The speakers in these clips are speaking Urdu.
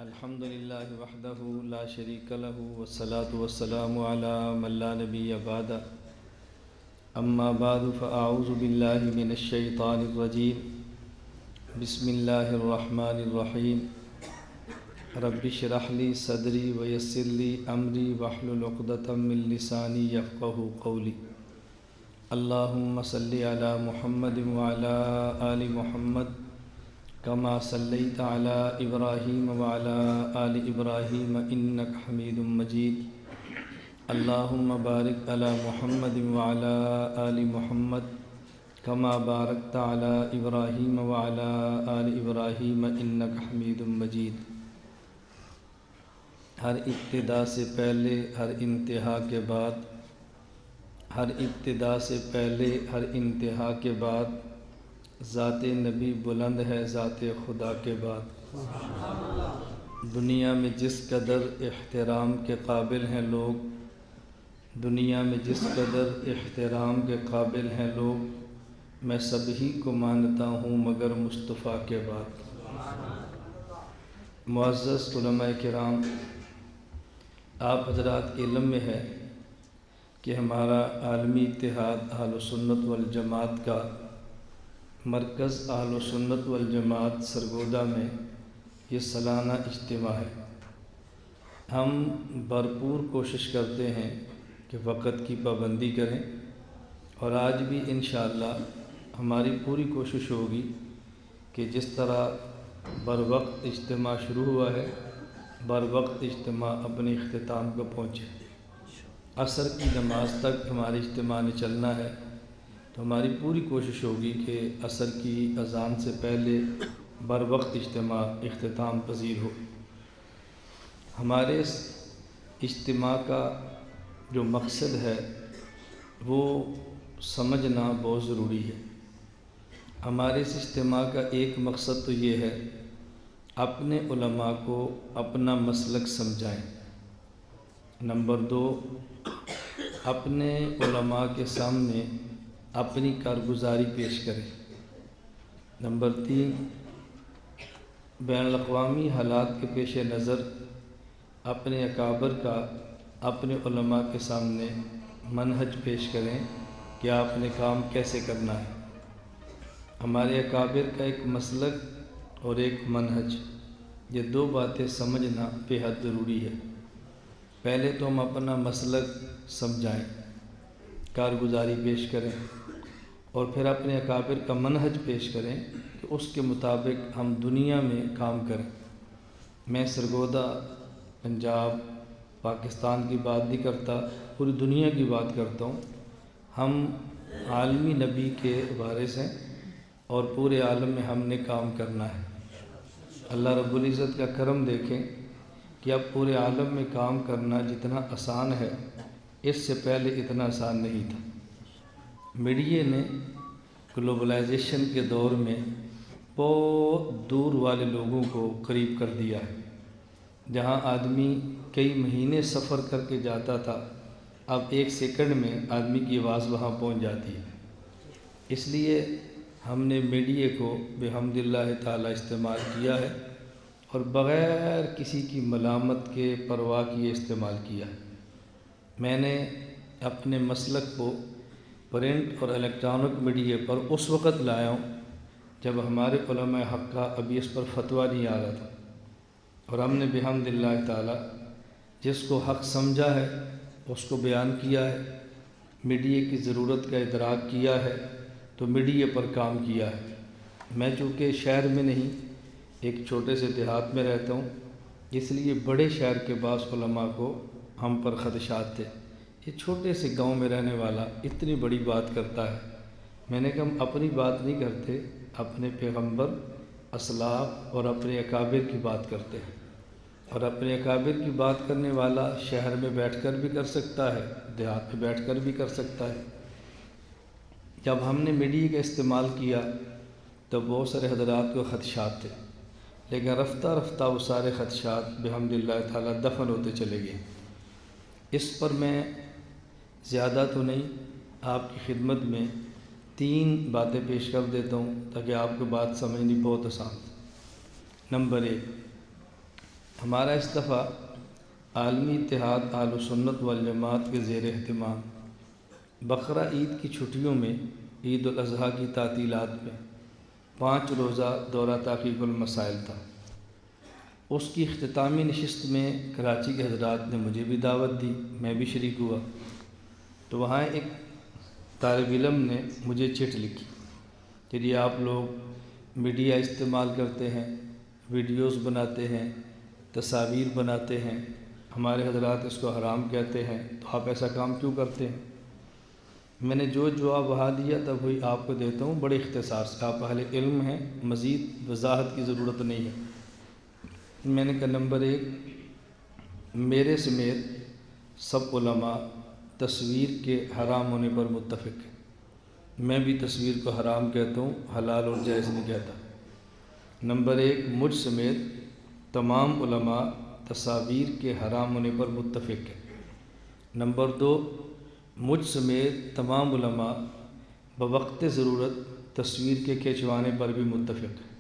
الحمد لله وحده لا شريك له والصلاة والسلام على من لا نبي بعد أما بعد فأعوذ بالله من الشيطان الرجيم بسم الله الرحمن الرحيم رب اشرح لي صدري ويسر لي أمري واحلل عقدة من لساني يفقهوا قولي اللهم صل على محمد وعلى آل محمد كما صليت على إبراهيم وعلى آل إبراهيم إنك حميد مجيد اللهم بارك على محمد وعلى آل محمد كما باركت على إبراهيم وعلى آل إبراهيم إنك حميد مجيد ہر ابتدا سے پہلے ہر انتہا کے بعد ہر ابتدا سے پہلے ہر انتہا کے بعد ذات نبی بلند ہے ذات خدا کے بعد دنیا میں جس قدر احترام کے قابل ہیں لوگ دنیا میں جس قدر احترام کے قابل ہیں لوگ میں سبھی کو مانتا ہوں مگر مصطفیٰ کے بعد معزز علماء کرام آپ حضرات کے علم میں ہے کہ ہمارا عالمی اتحاد اہل سنت والجماعت کا مرکز اہل سنت والجماعت سرگودا میں یہ سالانہ اجتماع ہے۔ ہم بھرپور کوشش کرتے ہیں کہ وقت کی پابندی کریں اور آج بھی انشاءاللہ ہماری پوری کوشش ہوگی کہ جس طرح بروقت اجتماع شروع ہوا ہے بروقت اجتماع اپنے اختتام کو پہنچے۔ عصر کی نماز تک ہمارے اجتماع نے چلنا ہے تو ہماری پوری کوشش ہوگی کہ عصر کی اذان سے پہلے بروقت اجتماع اختتام پذیر ہو۔ ہمارے اس اجتماع کا جو مقصد ہے وہ سمجھنا بہت ضروری ہے۔ ہمارے اس اجتماع کا ایک مقصد تو یہ ہے اپنے علماء کو اپنا مسلک سمجھائیں۔ نمبر 2 اپنے علماء کے سامنے اپنی کارگزاری پیش کریں۔ نمبر 3 بین الاقوامی حالات کے پیش نظر اپنے اکابر کا اپنے علماء کے سامنے منہج پیش کریں کہ آپ نے کام کیسے کرنا ہے۔ ہمارے اکابر کا ایک مسلک اور ایک منہج، یہ دو باتیں سمجھنا بے حد ضروری ہے۔ پہلے تو ہم اپنا مسلک سمجھائیں، کارگزاری پیش کریں اور پھر اپنے اکابر کا منہج پیش کریں کہ اس کے مطابق ہم دنیا میں کام کریں۔ میں سرگودا پنجاب پاکستان کی بات نہیں کرتا، پوری دنیا کی بات کرتا ہوں۔ ہم عالمی نبی کے وارث ہیں اور پورے عالم میں ہم نے کام کرنا ہے۔ اللہ رب العزت کا کرم دیکھیں کہ اب پورے عالم میں کام کرنا جتنا آسان ہے اس سے پہلے اتنا آسان نہیں تھا۔ میڈیا نے گلوبلائزیشن کے دور میں بہت دور والے لوگوں کو قریب کر دیا ہے۔ جہاں آدمی کئی مہینے سفر کر کے جاتا تھا اب 1 سیکنڈ میں آدمی کی آواز وہاں پہنچ جاتی ہے۔ اس لیے ہم نے میڈیا کو بحمد اللہ تعالی استعمال کیا ہے اور بغیر کسی کی ملامت کے پرواہ کیے استعمال کیا ہے۔ میں نے اپنے مسلک کو پرنٹ اور الیکٹرانک میڈیا پر اس وقت لایا ہوں جب ہمارے علماء حق کا ابھی اس پر فتویٰ نہیں آ رہا تھا، اور ہم نے بحمد اللہ تعالی جس کو حق سمجھا ہے اس کو بیان کیا ہے، میڈیا کی ضرورت کا ادراک کیا ہے تو میڈیا پر کام کیا ہے۔ میں چونکہ شہر میں نہیں ایک چھوٹے سے دیہات میں رہتا ہوں، اس لیے بڑے شہر کے بعض علماء کو ہم پر خدشات تھے، یہ چھوٹے سے گاؤں میں رہنے والا اتنی بڑی بات کرتا ہے۔ میں نے کہا ہم اپنی بات نہیں کرتے، اپنے پیغمبر اسلاف اور اپنے اکابر کی بات کرتے ہیں، اور اپنے اکابر کی بات کرنے والا شہر میں بیٹھ کر بھی کر سکتا ہے، دیہات میں بیٹھ کر بھی کر سکتا ہے۔ جب ہم نے میڈیا کا استعمال کیا تو بہت سارے حضرات کو خدشات تھے، لیکن رفتہ رفتہ وہ سارے خدشات بحمد اللہ تعالی دفن ہوتے چلے گئے۔ اس پر میں زیادہ تو نہیں آپ کی خدمت میں 3 باتیں پیش کر دیتا ہوں تاکہ آپ کو بات سمجھنی بہت آسان۔ نمبر 1، ہمارا اس دفعہ عالمی اتحاد اہل سنت والجماعت کے زیر اہتمام بقرہ عید کی چھٹیوں میں عید الاضحیٰ کی تعطیلات میں 5 روزہ دورہ تحقیق المسائل تھا۔ اس کی اختتامی نشست میں کراچی کے حضرات نے مجھے بھی دعوت دی، میں بھی شریک ہوا۔ تو وہاں ایک طالب علم نے مجھے چٹھ لکھی کہ جی آپ لوگ میڈیا استعمال کرتے ہیں، ویڈیوز بناتے ہیں، تصاویر بناتے ہیں، ہمارے حضرات اس کو حرام کہتے ہیں، تو آپ ایسا کام کیوں کرتے ہیں؟ میں نے جو جواب وہاں دیا تب وہی آپ کو دیتا ہوں بڑے اختصار سے، آپ اہل علم ہیں، مزید وضاحت کی ضرورت نہیں ہے۔ میں نے کہا نمبر 1، میرے سمیت سب علماء تصویر کے حرام ہونے پر متفق ہیں۔ میں بھی تصویر کو حرام کہتا ہوں، حلال اور جائز نہیں کہتا۔ نمبر 1، مجھ سمیت تمام علماء تصاویر کے حرام ہونے پر متفق ہیں۔ نمبر 2، مجھ سمیت تمام علماء بوقت ضرورت تصویر کے کھنچوانے پر بھی متفق ہیں۔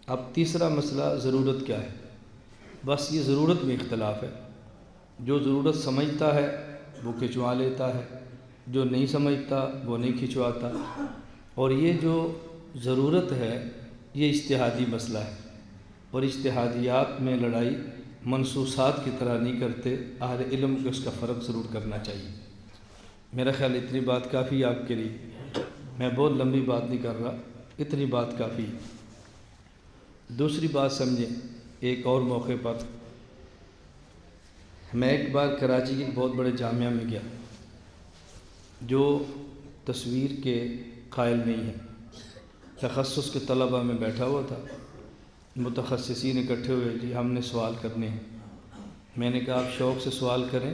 اب تیسرا مسئلہ ضرورت کیا ہے؟ بس یہ ضرورت میں اختلاف ہے۔ جو ضرورت سمجھتا ہے وہ کھنچوا لیتا ہے، جو نہیں سمجھتا وہ نہیں کھنچواتا۔ اور یہ جو ضرورت ہے یہ اجتہادی مسئلہ ہے، اور اجتہادیات میں لڑائی منصوصات کی طرح نہیں کرتے، اہل علم کو اس کا فرق ضرور کرنا چاہیے۔ میرا خیال اتنی بات کافی ہے آپ کے لیے، میں بہت لمبی بات نہیں کر رہا، اتنی بات کافی ہے۔ دوسری بات سمجھیں، ایک اور موقع پر میں ایک بار کراچی کے ایک بہت بڑے جامعہ میں گیا جو تصویر کے قائل نہیں ہے، تخصص کے طلباء میں بیٹھا ہوا تھا، متخصصین اکٹھے ہوئے، جی ہم نے سوال کرنے ہیں۔ میں نے کہا آپ شوق سے سوال کریں،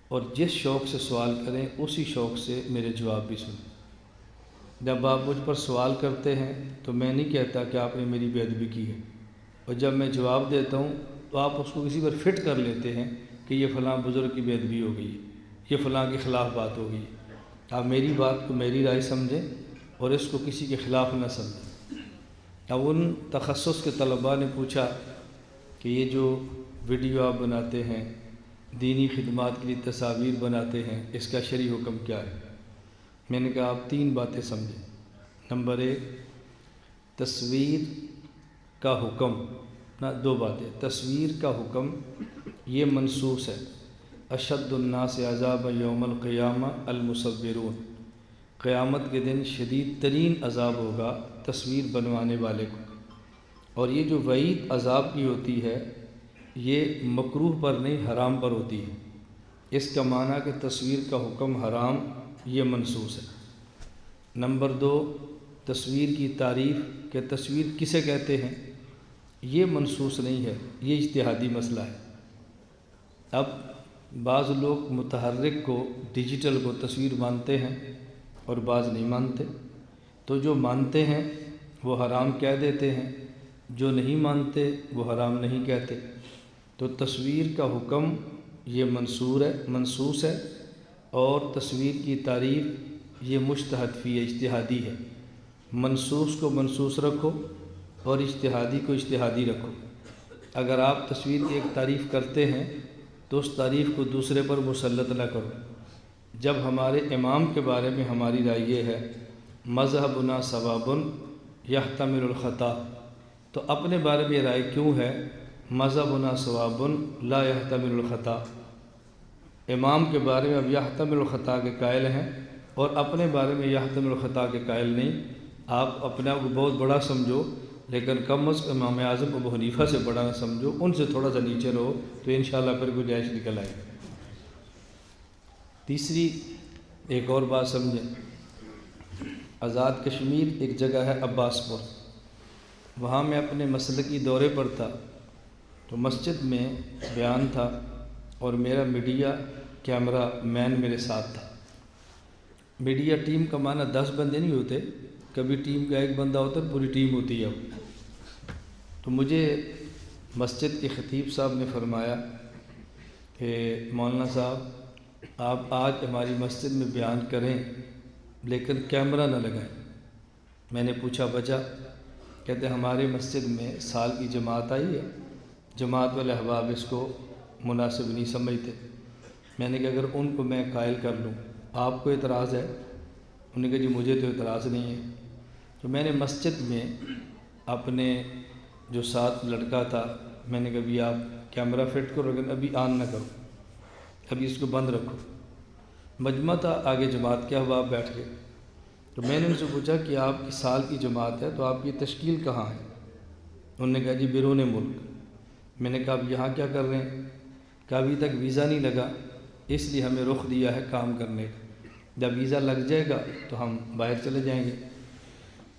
اور جس شوق سے سوال کریں اسی شوق سے میرے جواب بھی سنیں۔ جب آپ مجھ پر سوال کرتے ہیں تو میں نہیں کہتا کہ آپ نے میری بے ادبی کی ہے، اور جب میں جواب دیتا ہوں تو آپ اس کو کسی پر فٹ کر لیتے ہیں کہ یہ فلاں بزرگ کی بے ادبی ہو گئی، یہ فلاں کے خلاف بات ہو گئی۔ آپ میری بات کو میری رائے سمجھیں اور اس کو کسی کے خلاف نہ سمجھیں۔ اب ان تخصص کے طلباء نے پوچھا کہ یہ جو ویڈیو آپ بناتے ہیں، دینی خدمات کے لیے تصاویر بناتے ہیں، اس کا شرعی حکم کیا ہے؟ میں نے کہا آپ 3 باتیں سمجھیں۔ نمبر 1، تصویر کا حکم، نہ 2 باتیں، تصویر کا حکم یہ منصوص ہے۔ اشد الناس عذاب یوم القیامہ المصورون، قیامت کے دن شدید ترین عذاب ہوگا تصویر بنوانے والے کو۔ اور یہ جو وعید عذاب کی ہوتی ہے یہ مکروہ پر نہیں، حرام پر ہوتی ہے۔ اس کا معنی کہ تصویر کا حکم حرام یہ منصوص ہے۔ نمبر 2، تصویر کی تعریف کہ تصویر کسے کہتے ہیں یہ منصوص نہیں ہے، یہ اجتہادی مسئلہ ہے۔ اب بعض لوگ متحرک کو، ڈیجیٹل کو تصویر مانتے ہیں اور بعض نہیں مانتے، تو جو مانتے ہیں وہ حرام کہہ دیتے ہیں، جو نہیں مانتے وہ حرام نہیں کہتے۔ تو تصویر کا حکم یہ منصوص ہے، اور تصویر کی تعریف یہ مجتہد فی اجتہادی ہے۔ منصوص کو منصوص رکھو اور اجتہادی کو اجتہادی رکھو۔ اگر آپ تصویر کی ایک تعریف کرتے ہیں تو اس تعریف کو دوسرے پر مسلط نہ کرو۔ جب ہمارے امام کے بارے میں ہماری رائے یہ ہے مذہبنا صواب یحتمل الخطا، تو اپنے بارے میں یہ رائے کیوں ہے مذہبنا صواب لا یحتمل الخطا؟ امام کے بارے میں اب یحتمل الخطا کے قائل ہیں اور اپنے بارے میں یحتمل الخطا کے قائل نہیں۔ آپ اپنے آپ کو بہت بڑا سمجھو، لیکن کم از کم امام اعظم ابو حنیفہ سے بڑا نہ سمجھو، ان سے تھوڑا سا نیچے رہو تو انشاءاللہ پھر گنجائش نکل آئے۔ تیسری ایک اور بات سمجھیں، آزاد کشمیر ایک جگہ ہے عباس پور، وہاں میں اپنے مسلکی دورے پر تھا، تو مسجد میں بیان تھا اور میرا میڈیا کیمرہ مین میرے ساتھ تھا۔ میڈیا ٹیم کا معنی 10 بندے نہیں ہوتے، کبھی ٹیم کا ایک بندہ ہوتا ہے، پوری ٹیم ہوتی ہے۔ تو مجھے مسجد کے خطیب صاحب نے فرمایا کہ مولانا صاحب آپ آج ہماری مسجد میں بیان کریں لیکن کیمرہ نہ لگائیں۔ میں نے پوچھا وجہ؟ کہتے ہماری مسجد میں سال کی جماعت آئی ہے جماعت والے احباب اس کو مناسب نہیں سمجھتے۔ میں نے کہا اگر ان کو میں قائل کر لوں آپ کو اعتراض ہے؟ انہوں نے کہا جی مجھے تو اعتراض نہیں ہے۔ تو میں نے مسجد میں اپنے جو ساتھ لڑکا تھا میں نے کہا بھی آپ کیمرہ فٹ کرو لیکن ابھی آن نہ کرو، ابھی اس کو بند رکھو۔ مجمع تھا، آگے جماعت کے احباب بیٹھ گئے۔ تو میں نے ان سے پوچھا کہ آپ کی سال کی جماعت ہے تو آپ کی تشکیل کہاں ہے؟ انہوں نے کہا جی بیرون ملک۔ میں نے کہا اب یہاں کیا کر رہے ہیں؟ کہ ابھی تک ویزا نہیں لگا اس لیے ہمیں رخ دیا ہے کام کرنے کا، جب ویزا لگ جائے گا تو ہم باہر چلے جائیں گے۔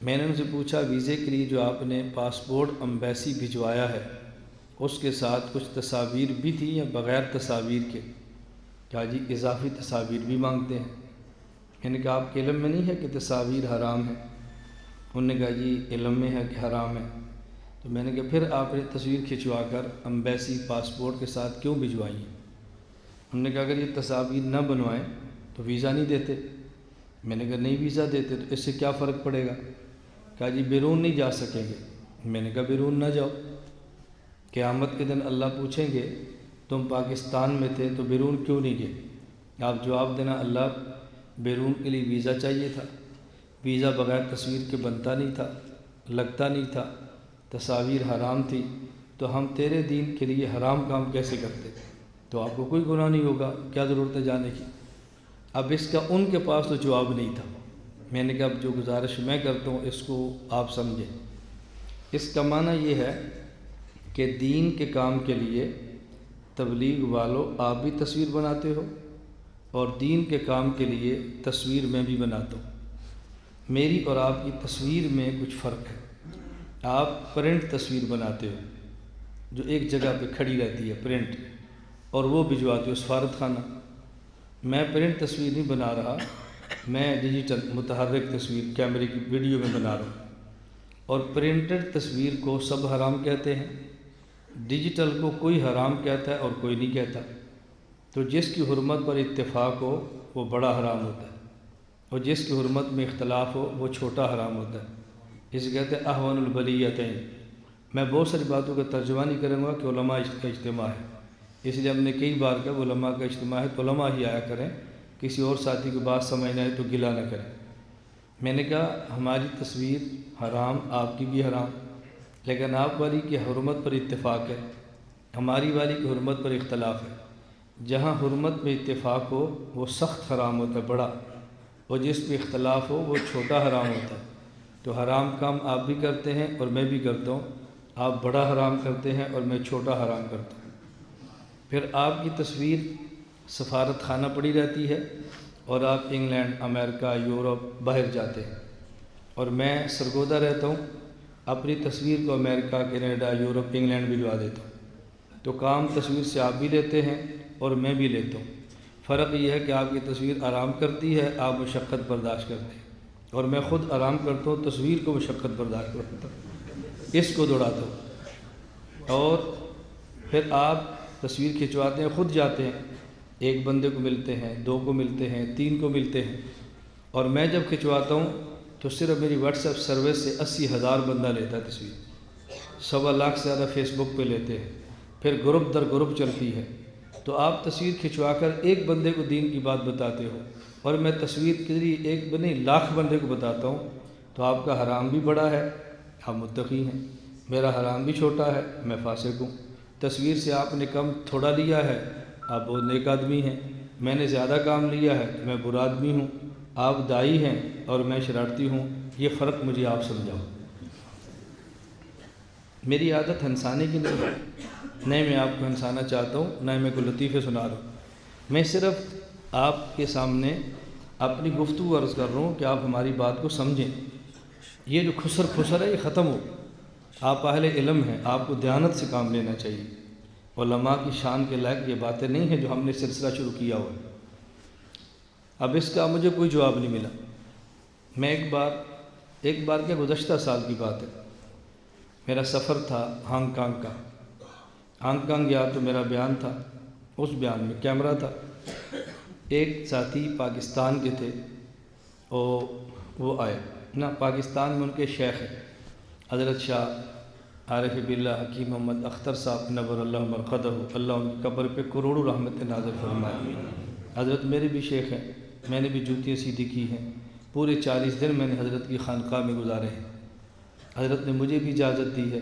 میں نے ان سے پوچھا ویزے کے لیے جو آپ نے پاسپورٹ امبیسی بھجوایا ہے اس کے ساتھ کچھ تصاویر بھی تھی یا بغیر تصاویر کے؟ کہا جی اضافی تصاویر بھی مانگتے ہیں۔ میں نے کہا آپ کے علم میں نہیں ہے کہ تصاویر حرام ہے؟ انہوں نے کہا جی علم میں ہے کہ حرام ہے۔ تو میں نے کہا پھر آپ نے تصویر کھنچوا کر امبیسی پاسپورٹ کے ساتھ کیوں بھجوائی ہیں؟ انہوں نے کہا اگر یہ تصاویر نہ بنوائیں تو ویزا نہیں دیتے۔ میں نے کہا نہیں ویزا دیتے تو اس سے کیا فرق پڑے گا؟ کہا جی بیرون نہیں جا سکیں گے۔ میں نے کہا بیرون نہ جاؤ، قیامت کے دن اللہ پوچھیں گے تم پاکستان میں تھے تو بیرون کیوں نہیں گئے؟ آپ جواب دینا اللہ بیرون کے لیے ویزا چاہیے تھا، ویزا بغیر تصویر کے بنتا نہیں تھا، لگتا نہیں تھا، تصاویر حرام تھی، تو ہم تیرے دین کے لیے حرام کام کیسے کرتے؟ تو آپ کو کوئی گناہ نہیں ہوگا، کیا ضرورت ہے جانے کی؟ اب اس کا ان کے پاس تو جواب نہیں تھا۔ میں نے کہا اب جو گزارش میں کرتا ہوں اس کو آپ سمجھیں۔ اس کا معنی یہ ہے کہ دین کے کام کے لیے تبلیغ والوں آپ بھی تصویر بناتے ہو اور دین کے کام کے لیے تصویر میں بھی بناتا ہوں۔ میری اور آپ کی تصویر میں کچھ فرق ہے۔ آپ پرنٹ تصویر بناتے ہو جو ایک جگہ پہ کھڑی رہتی ہے پرنٹ، اور وہ بھجواتے ہو سفارت خانہ۔ میں پرنٹ تصویر نہیں بنا رہا، میں ڈیجیٹل متحرک تصویر کیمرے کی ویڈیو میں بنا رہا ہوں۔ اور پرنٹڈ تصویر کو سب حرام کہتے ہیں، ڈیجیٹل کو کوئی حرام کہتا ہے اور کوئی نہیں کہتا۔ تو جس کی حرمت پر اتفاق ہو وہ بڑا حرام ہوتا ہے، اور جس کی حرمت میں اختلاف ہو وہ چھوٹا حرام ہوتا ہے۔ اسے کہتے ہیں احون البلیتین۔ میں بہت ساری باتوں کا ترجمہ نہیں کروں گا کہ علماء کا اجتماع ہے، اس لیے ہم نے کئی بار کہا علماء کا اجتماع ہے تو علماء ہی آیا کریں، کسی اور ساتھی کو بات سمجھ نہ آئے تو گلہ نہ کریں۔ میں نے کہا ہماری تصویر حرام، آپ کی بھی حرام، لیکن آپ والی کی حرمت پر اتفاق ہے، ہماری والی کی حرمت پر اختلاف ہے۔ جہاں حرمت میں اتفاق ہو وہ سخت حرام ہوتا ہے بڑا، اور جس پہ اختلاف ہو وہ چھوٹا حرام ہوتا ہے۔ تو حرام کام آپ بھی کرتے ہیں اور میں بھی کرتا ہوں، آپ بڑا حرام کرتے ہیں اور میں چھوٹا حرام کرتا ہوں۔ پھر آپ کی تصویر سفارت خانہ پڑی رہتی ہے اور آپ انگلینڈ، امریکہ، یورپ باہر جاتے ہیں، اور میں سرگودہ رہتا ہوں، اپنی تصویر کو امریکہ، کینیڈا، یورپ، انگلینڈ بھجوا دیتا ہوں۔ تو کام تصویر سے آپ بھی لیتے ہیں اور میں بھی لیتا ہوں۔ فرق یہ ہے کہ آپ کی تصویر آرام کرتی ہے، آپ مشقت برداشت کرتے ہیں، اور میں خود آرام کرتا ہوں، تصویر کو مشقت برداشت کرتا ہوں، اس کو دوڑاتا ہوں۔ اور پھر آپ تصویر کھنچواتے ہیں، خود جاتے ہیں، ایک بندے کو ملتے ہیں، 2 کو ملتے ہیں، 3 کو ملتے ہیں، اور میں جب کھنچواتا ہوں تو صرف میری واٹس ایپ سروس سے 80,000 بندہ لیتا ہے تصویر، 1.25 لاکھ سے زیادہ فیس بک پہ لیتے ہیں، پھر گروپ در گروپ چلتی ہے۔ تو آپ تصویر کھنچوا کر ایک بندے کو دین کی بات بتاتے ہو، اور میں تصویر کے ذریعے ایک نہیں لاکھ بندے کو بتاتا ہوں، تو آپ کا حرام بھی بڑا ہے، آپ متقی ہیں، میرا حرام بھی چھوٹا ہے، میں فاسق ہوں۔ تصویر سے آپ نے کم تھوڑا لیا ہے، آپ بہت نیک آدمی ہیں، میں نے زیادہ کام لیا ہے تو میں برا آدمی ہوں، آپ دائی ہیں اور میں شرارتی ہوں، یہ فرق مجھے آپ سمجھاؤ۔ میری عادت ہنسانے کی نہیں ہے، نہ میں آپ کو ہنسانا چاہتا ہوں، نہ میں کوئی لطیفے سنا رہا ہوں، میں صرف آپ کے سامنے اپنی گفتگو عرض کر رہا ہوں کہ آپ ہماری بات کو سمجھیں۔ یہ جو خسر ہے یہ ختم ہو، آپ اہل علم ہیں، آپ کو دیانت سے کام لینا چاہیے۔ علماء کی شان کے لائق یہ باتیں نہیں ہیں جو ہم نے سلسلہ شروع کیا ہوا ہے۔ اب اس کا مجھے کوئی جواب نہیں ملا۔ میں ایک بار کیا گزشتہ سال کی بات ہے، میرا سفر تھا ہانگ کانگ کا۔ ہانگ کانگ گیا تو میرا بیان تھا، اس بیان میں کیمرہ تھا، ایک ساتھی پاکستان کے تھے، اور وہ آئے نا، پاکستان میں ان کے شیخ ہیں حضرت شاہ عارف باللہ حکیم محمد اختر صاحب نور اللہ مرقدہ، اللہ ان کی قبر پہ کروڑوں رحمت نازل فرمائے۔ حضرت میرے بھی شیخ ہیں، میں نے بھی جوتیاں سیدھی کی ہیں، پورے 40 دن میں نے حضرت کی خانقاہ میں گزارے ہیں۔ حضرت نے مجھے بھی اجازت دی ہے،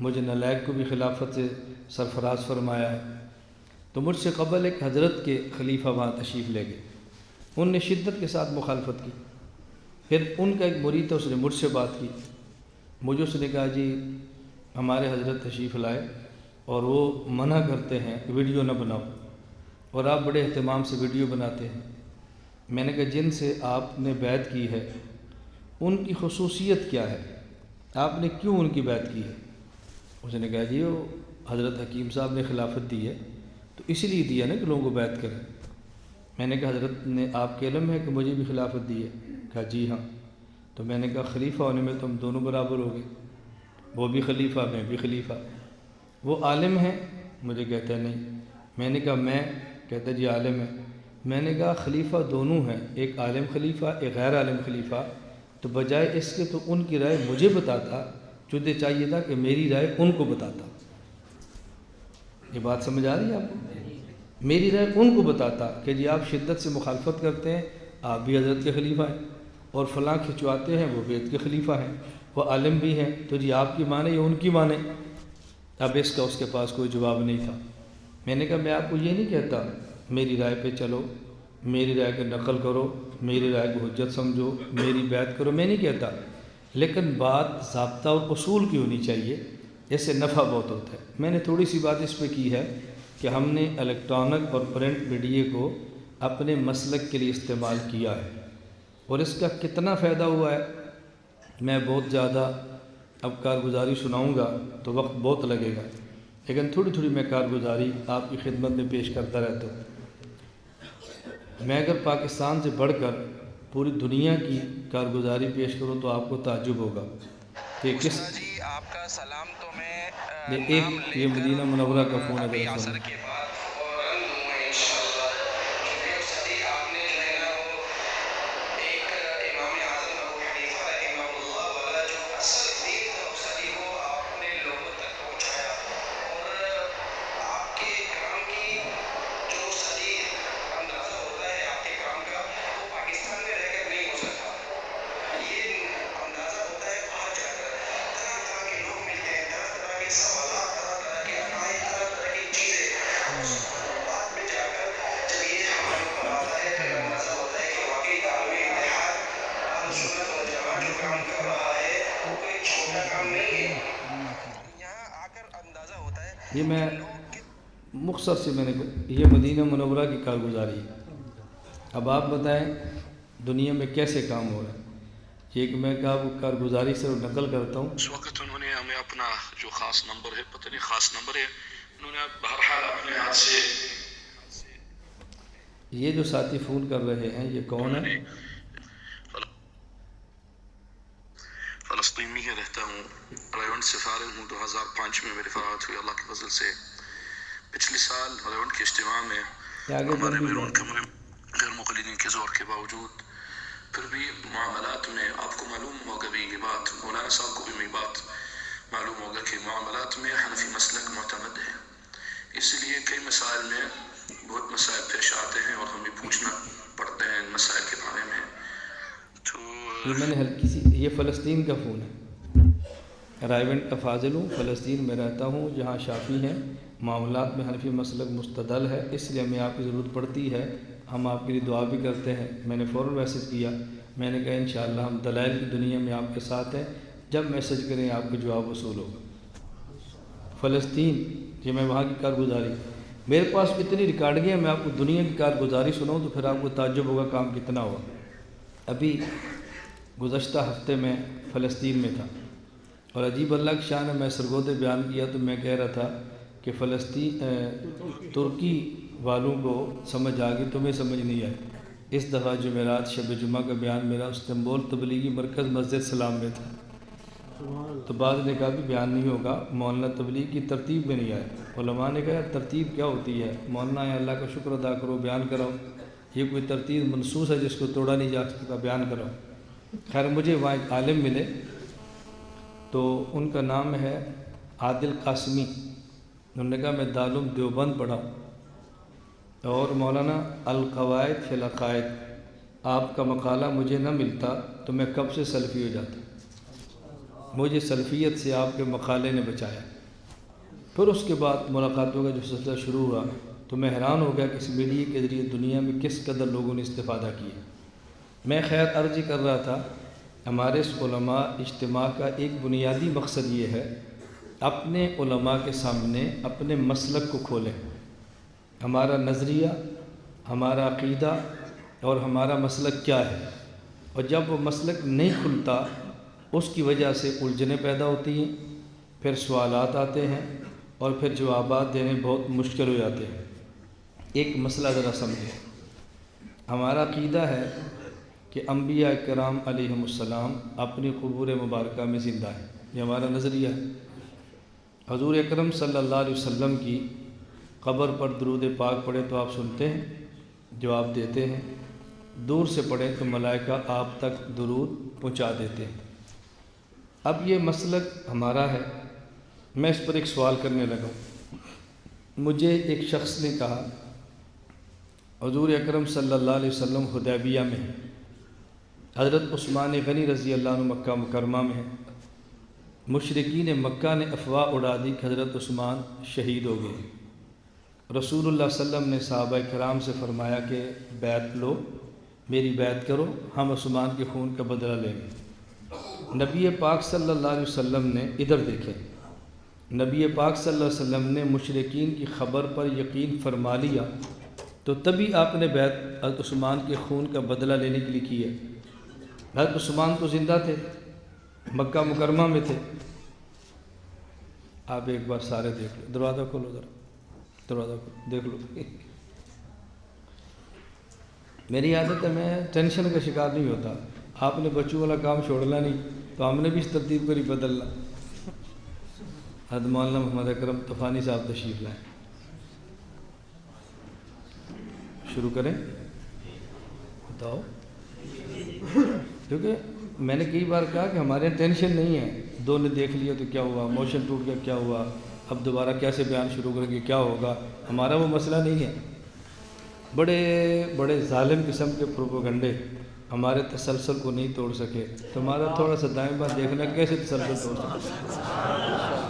مجھے نالائق کو بھی خلافت سے سرفراز فرمایا ہے۔ تو مجھ سے قبل ایک حضرت کے خلیفہ وہاں تشریف لے گئے، ان نے شدت کے ساتھ مخالفت کی۔ پھر ان کا ایک مرید تھا، اس نے مجھ سے بات کی، مجھے اس نے کہا جی ہمارے حضرت تشریف لائے اور وہ منع کرتے ہیں کہ ویڈیو نہ بناؤ، اور آپ بڑے اہتمام سے ویڈیو بناتے ہیں۔ میں نے کہا جن سے آپ نے بیعت کی ہے ان کی خصوصیت کیا ہے، آپ نے کیوں ان کی بیعت کی ہے؟ اس نے کہا جی وہ حضرت حکیم صاحب نے خلافت دی ہے تو اس لیے دیا نا کہ لوگوں کو بیعت کریں۔ میں نے کہا حضرت نے آپ کے علم ہے کہ مجھے بھی خلافت دی ہے؟ کہا جی ہاں۔ تو میں نے کہا خلیفہ ہونے میں تو ہم دونوں برابر ہو گئے، وہ بھی خلیفہ میں بھی خلیفہ۔ وہ عالم ہیں؟ مجھے کہتا ہے نہیں۔ میں نے کہا میں؟ کہتا جی عالم ہے۔ میں نے کہا خلیفہ دونوں ہیں، ایک عالم خلیفہ ایک غیر عالم خلیفہ، تو بجائے اس کے تو ان کی رائے مجھے بتاتا، تجھے چاہیے تھا کہ میری رائے ان کو بتاتا۔ یہ بات سمجھ آ رہی ہے آپ کو؟ میری رائے ان کو بتاتا کہ جی آپ شدت سے مخالفت کرتے ہیں، آپ بھی حضرت کے خلیفہ ہیں، اور فلاں کھنچواتے ہیں وہ بیت کے خلیفہ ہیں، وہ عالم بھی ہیں، تو جی آپ کی مانے یا ان کی مانے؟ اب اس کا اس کے پاس کوئی جواب نہیں تھا۔ میں نے کہا میں آپ کو یہ نہیں کہتا میری رائے پہ چلو، میری رائے کو نقل کرو، میری رائے کو حجت سمجھو، میری بیعت کرو، میں نہیں کہتا، لیکن بات ضابطہ اور اصول کی ہونی چاہیے، اس سے نفع بہت ہوتا ہے۔ میں نے تھوڑی سی بات اس پہ کی ہے کہ ہم نے الیکٹرانک اور پرنٹ میڈیا کو اپنے مسلک کے لیے استعمال کیا ہے، اور اس کا کتنا فائدہ ہوا ہے میں بہت زیادہ اب کارگزاری سناؤں گا تو وقت بہت لگے گا، لیکن تھوڑی تھوڑی میں کارگزاری آپ کی خدمت میں پیش کرتا رہتا ہوں۔ میں اگر پاکستان سے بڑھ کر پوری دنیا کی کارگزاری پیش کروں تو آپ کو تعجب ہوگا کہ کس جی آپ کا سلام تو میں ایک یہ مدینہ منورہ کا فون ہے عصر کے بعد فوراً دوں گا انشاءاللہ، کیونکہ اس صدی آپ نے جو ہے نا وہ ایک امام اعظم ابو حنیفہ رحمہ اللہ والا جو اصل دین تھا اس صدی کو آپ نے لوگوں تک پہنچایا، اور آپ کے کرام کی جو صدی اندازہ ہوتا ہے آپ کے کرام کا وہ پاکستان میں رہ کر نہیں ہو سکتا، یہ اندازہ ہوتا ہے باہر جا کر۔ طرح طرح کے لوگ ملتے ہیں، طرح طرح کے سوالات، طرح طرح کے عقائد، طرح طرح کی چیزیں، بعد میں جا کر جب یہ ہمارے اوپر آتا ہے تو اندازہ ہوتا ہے کہ واقعی عالم اتحاد اہل سنت والجماعت جو کام کر رہا ہے وہ کوئی چھوٹا کام نہیں ہے۔ یہاں آ کر اندازہ ہوتا ہے یہ میں کہ لوگ مختصر سے میں نے یہ مدینہ منورہ کی کارگزاری ہے۔ اب آپ بتائیں دنیا میں کیسے کام ہو رہا ہے، یہ کہ میں کہا وہ کارگزاری سے نقل کرتا ہوں۔ اس وقت انہوں نے ہمیں اپنا جو خاص نمبر ہے، پتہ نہیں خاص نمبر ہے، انہوں نے بہرحال اپنے ہاتھ سے یہ جو ساتھی فون کر رہے ہیں یہ کون ہے؟ فلسطین میں رہتا ہوں، ریونڈ سے فارغ ہوں، 2005 میں میری فراغت ہوئی اللہ کے فضل سے۔ پچھلے سال ریونڈ کے اجتماع میں ہمارے بیرون کمرے غیر مقلدین کے زور کے باوجود پھر بھی معاملات میں آپ کو معلوم ہوگا بھی یہ بات، مولانا صاحب کو بھی یہ بات معلوم ہوگا کہ معاملات میں حنفی مسلک معتمد ہے، اس لیے کئی مسائل میں بہت مسائل پیش آتے ہیں اور ہمیں پوچھنا پڑتا ہے ان مسائل کے بارے میں۔ تو یہ میں نے ہلکی سی، یہ فلسطین کا فون ہے، رائیونڈ کا فاضل ہوں، فلسطین میں رہتا ہوں جہاں شافعی ہیں، معاملات میں حنفی مسلک مستدل ہے، اس لیے ہمیں آپ کی ضرورت پڑتی ہے، ہم آپ کے لیے دعا بھی کرتے ہیں۔ میں نے فوراً میسج کیا، میں نے کہا انشاءاللہ ہم دلائل کی دنیا میں آپ کے ساتھ ہیں، جب میسج کریں آپ کا جواب وصول ہوگا۔ فلسطین یہ میں وہاں کی کارگزاری، میرے پاس اتنی ریکارڈنگیں ہیں، میں آپ کو دنیا کی کارگزاری سناؤں تو پھر آپ کو تعجب ہوگا کام کتنا ہوا۔ ابھی گزشتہ ہفتے میں فلسطین میں تھا، اور عجیب اللہ کی شان ہے، میں سرگودے بیان کیا تو میں کہہ رہا تھا کہ فلسطین ترکی والوں کو سمجھ آ گئی، تمہیں سمجھ نہیں آئی۔ اس دفعہ جمعرات شب جمعہ کا بیان میرا استنبول تبلیغی مرکز مسجد سلام میں تھا، تو بعض نے کہا بھی بیان نہیں ہوگا، مولانا تبلیغ کی ترتیب میں نہیں آئے۔ علماء نے کہا ترتیب کیا ہوتی ہے، مولانا ہے اللہ کا شکر ادا کرو، بیان کراؤ، یہ کوئی ترتیب منسوس ہے جس کو توڑا نہیں جا سکتا، بیان کراؤ۔ خیر مجھے وہاں ایک عالم ملے تو ان کا نام ہے عادل قاسمی، انہوں نے کہا میں دارالعلوم دیوبند پڑھا اور مولانا القواعد فی العقائد آپ کا مقالہ مجھے نہ ملتا تو میں کب سے سلفی ہو جاتا، مجھے سلفیت سے آپ کے مقالے نے بچایا۔ پھر اس کے بعد ملاقاتوں کا جو سلسلہ شروع ہوا تو میں حیران ہو گیا کہ اس میڈیا کے ذریعے دنیا میں کس قدر لوگوں نے استفادہ کیا۔ میں خیر عرض کر رہا تھا، ہمارے اس علماء اجتماع کا ایک بنیادی مقصد یہ ہے اپنے علماء کے سامنے اپنے مسلک کو کھولیں، ہمارا نظریہ، ہمارا عقیدہ اور ہمارا مسلک کیا ہے، اور جب وہ مسلک نہیں کھلتا اس کی وجہ سے الجھنیں پیدا ہوتی ہیں، پھر سوالات آتے ہیں اور پھر جوابات دینے بہت مشکل ہو جاتے ہیں۔ ایک مسئلہ ذرا سمجھیں، ہمارا عقیدہ ہے کہ انبیاء کرام علیہم السلام اپنی قبور مبارکہ میں زندہ ہیں، یہ ہمارا نظریہ ہے۔ حضور اکرم صلی اللہ علیہ وسلم کی قبر پر درود پاک پڑھیں تو آپ سنتے ہیں، جواب دیتے ہیں، دور سے پڑھیں تو ملائکہ آپ تک درود پہنچا دیتے ہیں۔ اب یہ مسلک ہمارا ہے، میں اس پر ایک سوال کرنے لگا۔ مجھے ایک شخص نے کہا حضور اکرم صلی اللہ علیہ وسلم حدیبیہ میں ہیں، حضرت عثمان غنی رضی اللہ عنہ مکہ مکرمہ میں ہیں، مشرکین مکہ نے افواہ اڑا دی کہ حضرت عثمان شہید ہو گئے۔ رسول اللہ صلی اللہ علیہ وسلم نے صحابہ کرام سے فرمایا کہ بیعت لو، میری بیعت کرو، ہم عثمان کے خون کا بدلہ لیں گے۔ نبی پاک صلی اللہ علیہ وسلم نے ادھر دیکھیں، نبی پاک صلی اللہ علیہ وسلم نے مشرکین کی خبر پر یقین فرما لیا تو تبھی آپ نے بیعت حضرت عثمان کے خون کا بدلہ لینے کے لیے کی ہے۔ حضرت عثمان تو زندہ تھے، مکہ مکرمہ میں تھے۔ آپ ایک بار سارے دیکھ لو، دروازہ کھولو ذرا، دروازہ کھولو، دیکھ لو۔ میری عادت ہے میں ٹینشن کا شکار نہیں ہوتا، آپ نے بچوں والا کام چھوڑنا نہیں تو ہم نے بھی اس ترتیب کو نہیں بدلنا۔ حضرت مولانا محمد اکرم طوفانی صاحب تشریف لائیں، شروع کریں، بتاؤ، کیونکہ میں نے کئی بار کہا کہ ہمارے یہاں ٹینشن نہیں ہے، دو نے دیکھ لیا تو کیا ہوا، موشن ٹوٹ گیا کیا ہوا، اب دوبارہ کیسے بیان شروع کریں گے کیا ہوگا، ہمارا وہ مسئلہ نہیں ہے۔ بڑے بڑے ظالم قسم کے پروپیگنڈے ہمارے تسلسل کو نہیں توڑ سکے، تمہارا تھوڑا سا دائیں بار دیکھنا کیسے تسلسل توڑ سکے۔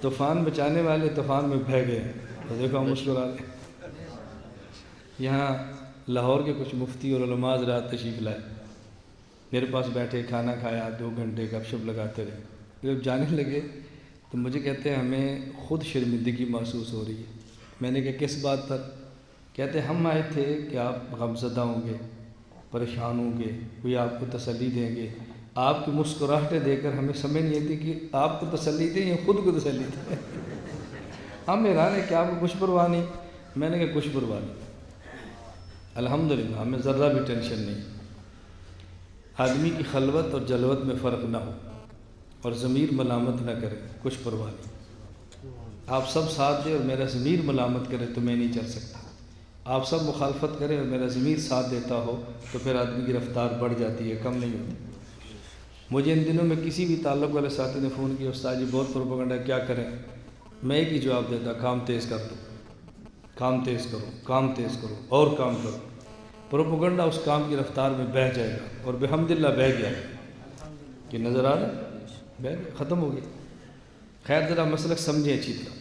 طوفان بچانے والے طوفان میں بہہ گئے تو دیکھو ہم مسکرا رہے ہیں۔ یہاں لاہور کے کچھ مفتی اور علماء حضرات تشریف لائے، میرے پاس بیٹھے، کھانا کھایا، 2 گھنٹے گپ شپ لگاتے رہے۔ جب جانے لگے تو مجھے کہتے ہیں ہمیں خود شرمندگی محسوس ہو رہی ہے۔ میں نے کہا کس بات پر؟ کہتے ہم آئے تھے کہ آپ غمزدہ ہوں گے، پریشان ہوں گے، کوئی آپ کو تسلی دیں گے، آپ کی مسکراہٹیں دے کر ہمیں سمجھ نہیں آتی کہ آپ کو تسلی دیں یا خود کو تسلی دیں۔ ہم حیران ہیں کہ آپ کو کچھ پرواہ نہیں۔ میں نے کہا کچھ پرواہ نہیں، الحمدللہ ہمیں ذرہ بھی ٹینشن نہیں۔ آدمی کی خلوت اور جلوت میں فرق نہ ہو اور ضمیر ملامت نہ کرے، کچھ پرواہ نہیں۔ آپ سب ساتھ دیں اور میرا ضمیر ملامت کرے تو میں نہیں چل سکتا، آپ سب مخالفت کریں اور میرا ضمیر ساتھ دیتا ہو تو پھر آدمی کی رفتار بڑھ جاتی ہے، کم نہیں ہوتی۔ مجھے ان دنوں میں کسی بھی تعلق والے ساتھی نے فون کیا، استاد جی بہت پروپیگنڈا، کیا کریں؟ میں ایک ہی جواب دیتا، کام تیز کر دو، کام تیز کرو، کام تیز کرو اور کام کرو۔ پروپیگنڈا اس کام کی رفتار میں بہہ جائے گا، اور بحمدللہ بہہ گیا کہ نظر آ رہا ہے، بہہ گیا، ختم ہو گیا۔ خیر ذرا مسئلہ سمجھیں اچھی طرح،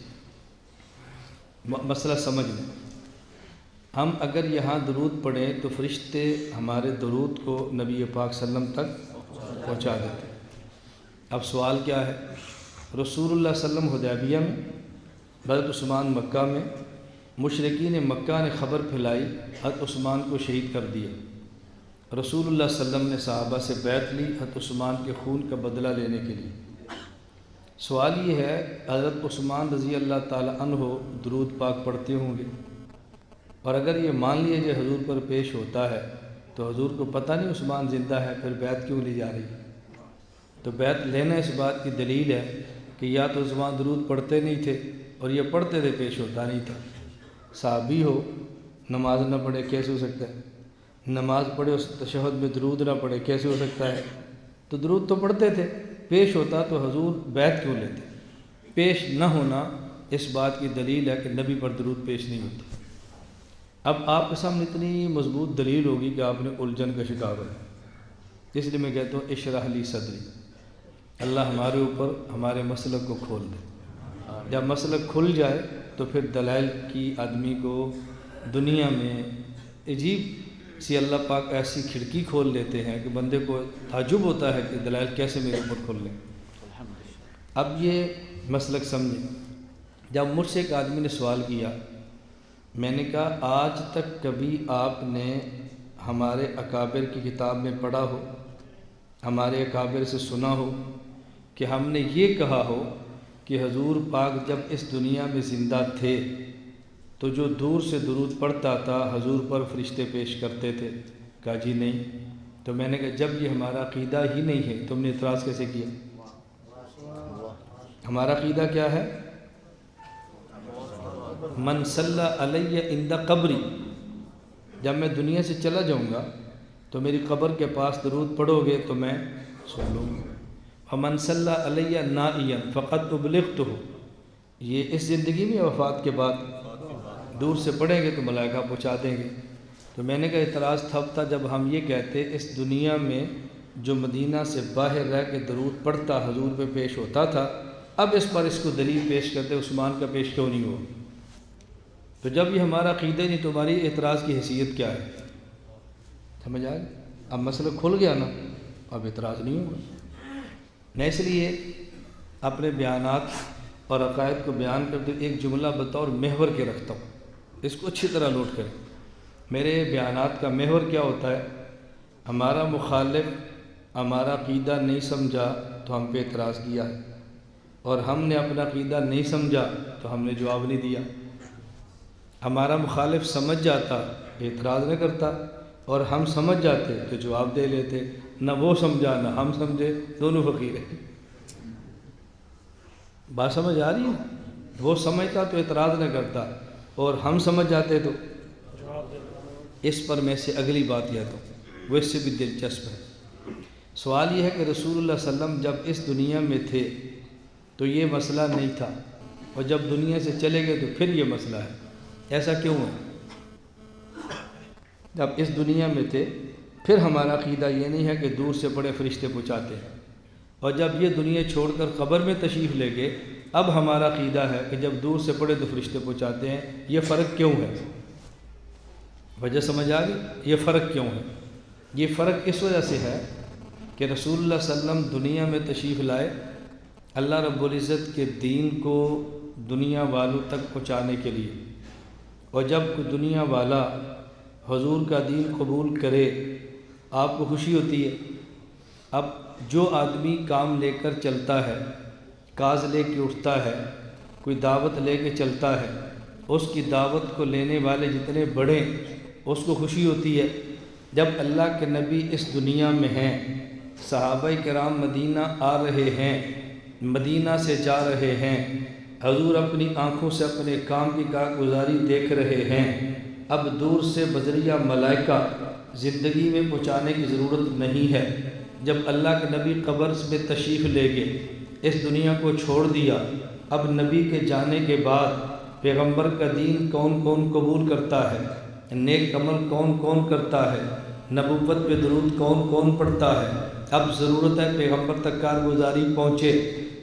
مسئلہ سمجھ لیں۔ ہم اگر یہاں درود پڑھیں تو فرشتے ہمارے درود کو نبی پاک صلی اللہ علیہ وسلم تک پہنچا دیتے۔ اب سوال کیا ہے؟ رسول اللہ صلی اللہ علیہ وسلم حدیبیہ میں، حضرت عثمان مکہ میں، مشرکین مکہ نے خبر پھیلائی حضرت عثمان کو شہید کر دیا۔ رسول اللہ صلی اللہ علیہ وسلم نے صحابہ سے بیعت لی حضرت عثمان کے خون کا بدلہ لینے کے لیے۔ سوال یہ ہے حضرت عثمان رضی اللہ تعالی عنہ درود پاک پڑھتے ہوں گے، اور اگر یہ مان لیے جو حضور پر پیش ہوتا ہے تو حضور کو پتہ نہیں عثمان زندہ ہے، پھر بیعت کیوں لی جا رہی ہے؟ تو بیعت لینا اس بات کی دلیل ہے کہ یا تو عثمان درود پڑھتے نہیں تھے اور یہ پڑھتے تھے، پیش ہوتا نہیں تھا۔ صحابی ہو نماز نہ پڑھے کیسے ہو سکتا ہے؟ نماز پڑھے اس تشہد میں درود نہ پڑھے کیسے ہو سکتا ہے؟ تو درود تو پڑھتے تھے، پیش ہوتا تو حضور بیعت کیوں لیتے؟ پیش نہ ہونا اس بات کی دلیل ہے کہ نبی پر درود پیش نہیں ہوتا۔ اب آپ کے سامنے اتنی مضبوط دلیل ہوگی کہ آپ نے الجھن کا شکار ہو، اس لیے میں کہتا ہوں اشرح لی صدری، اللہ ہمارے اوپر ہمارے مسلک کو کھول دے۔ جب مسلک کھل جائے تو پھر دلائل کی آدمی کو دنیا میں عجیب سی اللہ پاک ایسی کھڑکی کھول لیتے ہیں کہ بندے کو تعجب ہوتا ہے کہ دلائل کیسے میرے اوپر کھل لیں۔ اب یہ مسلک سمجھیں، جب مجھ سے ایک آدمی نے سوال کیا، میں نے کہا آج تک کبھی آپ نے ہمارے اکابر کی کتاب میں پڑھا ہو، ہمارے اکابر سے سنا ہو کہ ہم نے یہ کہا ہو کہ حضور پاک جب اس دنیا میں زندہ تھے تو جو دور سے درود پڑھتا تھا حضور پر فرشتے پیش کرتے تھے؟ کہا جی نہیں۔ تو میں نے کہا جب یہ ہمارا عقیدہ ہی نہیں ہے تم نے اعتراض کیسے کیا؟ ہمارا عقیدہ کیا ہے؟ من صلی علی عند قبری، جب میں دنیا سے چلا جاؤں گا تو میری قبر کے پاس درود پڑھو گے تو میں سن لوں گا۔ ومن صلی علی نائیا فقد ابلغتہ، یہ اس زندگی میں وفات کے بعد دور سے پڑھیں گے تو ملائکہ پہنچا دیں گے۔ تو میں نے کہا اعتراض تب تھا جب ہم یہ کہتے اس دنیا میں جو مدینہ سے باہر رہ کے درود پڑھتا حضور پہ پیش ہوتا تھا، اب اس پر اس کو دلیل پیش کرتے عثمان کا پیش کیوں نہیں ہوا؟ تو جب یہ ہمارا عقیدہ نہیں تو ہماری اعتراض کی حیثیت کیا ہے؟ سمجھ آئے؟ اب مسئلہ کھل گیا نا، اب اعتراض نہیں ہوگا۔ میں اس لیے اپنے بیانات اور عقائد کو بیان کرتے ایک جملہ بطور محور کے رکھتا ہوں، اس کو اچھی طرح نوٹ کریں۔ میرے بیانات کا محور کیا ہوتا ہے؟ ہمارا مخالف ہمارا عقیدہ نہیں سمجھا تو ہم پہ اعتراض کیا ہے، اور ہم نے اپنا عقیدہ نہیں سمجھا تو ہم نے جواب نہیں دیا۔ ہمارا مخالف سمجھ جاتا اعتراض نہ کرتا، اور ہم سمجھ جاتے تو جواب دے لیتے۔ نہ وہ سمجھا نہ ہم سمجھے، دونوں فقیر ہیں۔ بات سمجھ آ رہی ہے؟ وہ سمجھتا تو اعتراض نہ کرتا، اور ہم سمجھ جاتے تو اس پر میں سے اگلی بات یہ تو وہ اس سے بھی دلچسپ ہے۔ سوال یہ ہے کہ رسول اللہ صلی اللہ علیہ وسلم جب اس دنیا میں تھے تو یہ مسئلہ نہیں تھا، اور جب دنیا سے چلے گئے تو پھر یہ مسئلہ ہے، ایسا کیوں ہے؟ جب اس دنیا میں تھے پھر ہمارا عقیدہ یہ نہیں ہے کہ دور سے بڑے فرشتے پہنچاتے ہیں، اور جب یہ دنیا چھوڑ کر قبر میں تشریف لے گئے اب ہمارا عقیدہ ہے کہ جب دور سے بڑے تو فرشتے پہنچاتے ہیں۔ یہ فرق کیوں ہے؟ وجہ سمجھ آ گئی؟ یہ فرق کیوں ہے؟ یہ فرق اس وجہ سے ہے کہ رسول اللہ صلی اللہ علیہ وسلم دنیا میں تشریف لائے اللہ رب العزت کے دین کو دنیا والوں تک پہنچانے کے لیے، اور جب کوئی دنیا والا حضور کا دین قبول کرے آپ کو خوشی ہوتی ہے۔ اب جو آدمی کام لے کر چلتا ہے، کاز لے کے اٹھتا ہے، کوئی دعوت لے کے چلتا ہے، اس کی دعوت کو لینے والے جتنے بڑے اس کو خوشی ہوتی ہے۔ جب اللہ کے نبی اس دنیا میں ہیں، صحابہ کرام مدینہ آ رہے ہیں، مدینہ سے جا رہے ہیں، حضور اپنی آنکھوں سے اپنے کام کی کارگزاری دیکھ رہے ہیں، اب دور سے بذریعہ ملائکہ زندگی میں پہنچانے کی ضرورت نہیں ہے۔ جب اللہ کے نبی قبر میں تشریف لے گئے، اس دنیا کو چھوڑ دیا، اب نبی کے جانے کے بعد پیغمبر کا دین کون کون قبول کرتا ہے، نیک عمل کون کون کرتا ہے، نبوت پہ درود کون کون پڑھتا ہے، اب ضرورت ہے پیغمبر تک کارگزاری پہنچے۔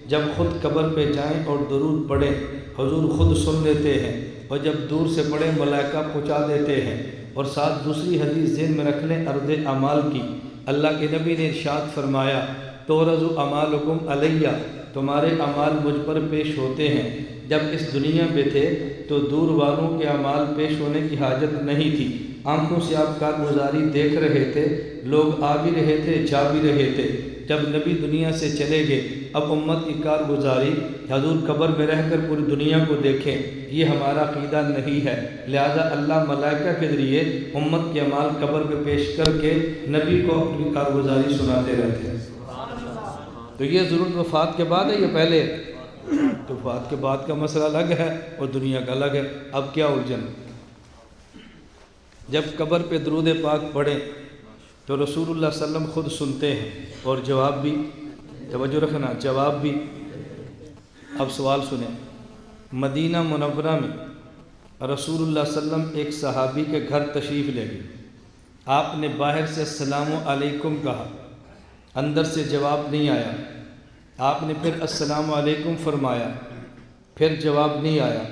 جب خود قبر پہ جائیں اور درود پڑھیں، حضور خود سن لیتے ہیں، اور جب دور سے پڑھیں ملائکہ پہنچا دیتے ہیں۔ اور ساتھ دوسری حدیث ذہن میں رکھ لیں عرض اعمال کی، اللہ کے نبی نے ارشاد فرمایا تورز اعمالکم علیہ، تمہارے اعمال مجھ پر پیش ہوتے ہیں۔ جب اس دنیا میں تھے تو دور والوں کے اعمال پیش ہونے کی حاجت نہیں تھی، آنکھوں سے آپ کارگزاری دیکھ رہے تھے، لوگ آ بھی رہے تھے جا بھی رہے تھے۔ جب نبی دنیا سے چلے گئے اب امت کی کارگزاری حضور قبر میں رہ کر پوری دنیا کو دیکھیں، یہ ہمارا عقیدہ نہیں ہے۔ لہذا اللہ ملائکہ کے ذریعے امت کے اعمال قبر پہ پیش کر کے نبی کو اپنی کارگزاری سناتے رہتے ہیں۔ تو یہ ضرورت وفات کے بعد ہے یا پہلے؟ تو وفات کے بعد کا مسئلہ الگ ہے اور دنیا کا الگ ہے۔ اب کیا الجھن؟ جب قبر پہ درود پاک پڑھیں تو رسول اللہ صلی اللہ علیہ وسلم خود سنتے ہیں، اور جواب بھی، توجہ رکھنا، جواب بھی اب سوال سنیں، مدینہ منورہ میں رسول اللہ صلی اللہ علیہ وسلم ایک صحابی کے گھر تشریف لے گئے، آپ نے باہر سے السلام علیکم کہا، اندر سے جواب نہیں آیا، آپ نے پھر السلام علیکم فرمایا، پھر جواب نہیں آیا،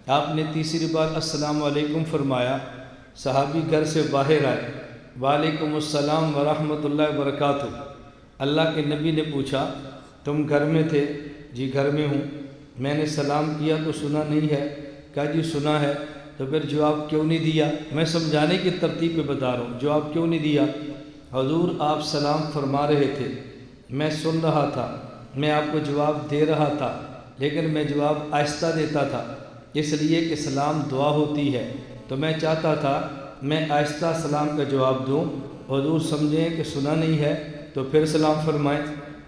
آپ نے تیسری بار السلام علیکم فرمایا، صحابی گھر سے باہر آئے، وعلیکم السلام ورحمۃ اللہ وبرکاتہ۔ اللہ کے نبی نے پوچھا تم گھر میں تھے؟ جی گھر میں ہوں۔ میں نے سلام کیا تو سنا نہیں ہے؟ کہا جی سنا ہے۔ تو پھر جواب کیوں نہیں دیا؟ میں سمجھانے کی ترتیب پہ بتا رہا ہوں، جواب کیوں نہیں دیا؟ حضور آپ سلام فرما رہے تھے، میں سن رہا تھا، میں آپ کو جواب دے رہا تھا، لیکن میں جواب آہستہ دیتا تھا، اس لیے کہ سلام دعا ہوتی ہے، تو میں چاہتا تھا میں آہستہ سلام کا جواب دوں، حضور سمجھیں کہ سنا نہیں ہے تو پھر سلام فرمائیں۔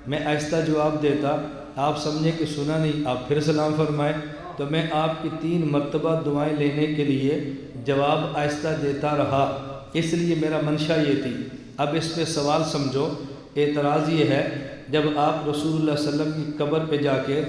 میں آہستہ جواب دیتا، آپ سمجھیں کہ سنا نہیں، آپ پھر سلام فرمائیں، تو میں آپ کی 3 مرتبہ دعائیں لینے کے لیے جواب آہستہ دیتا رہا، اس لیے میرا منشا یہ تھی۔ اب اس پہ سوال سمجھو، اعتراض یہ ہے جب آپ رسول اللہ صلی اللہ علیہ وسلم کی قبر پہ جا کے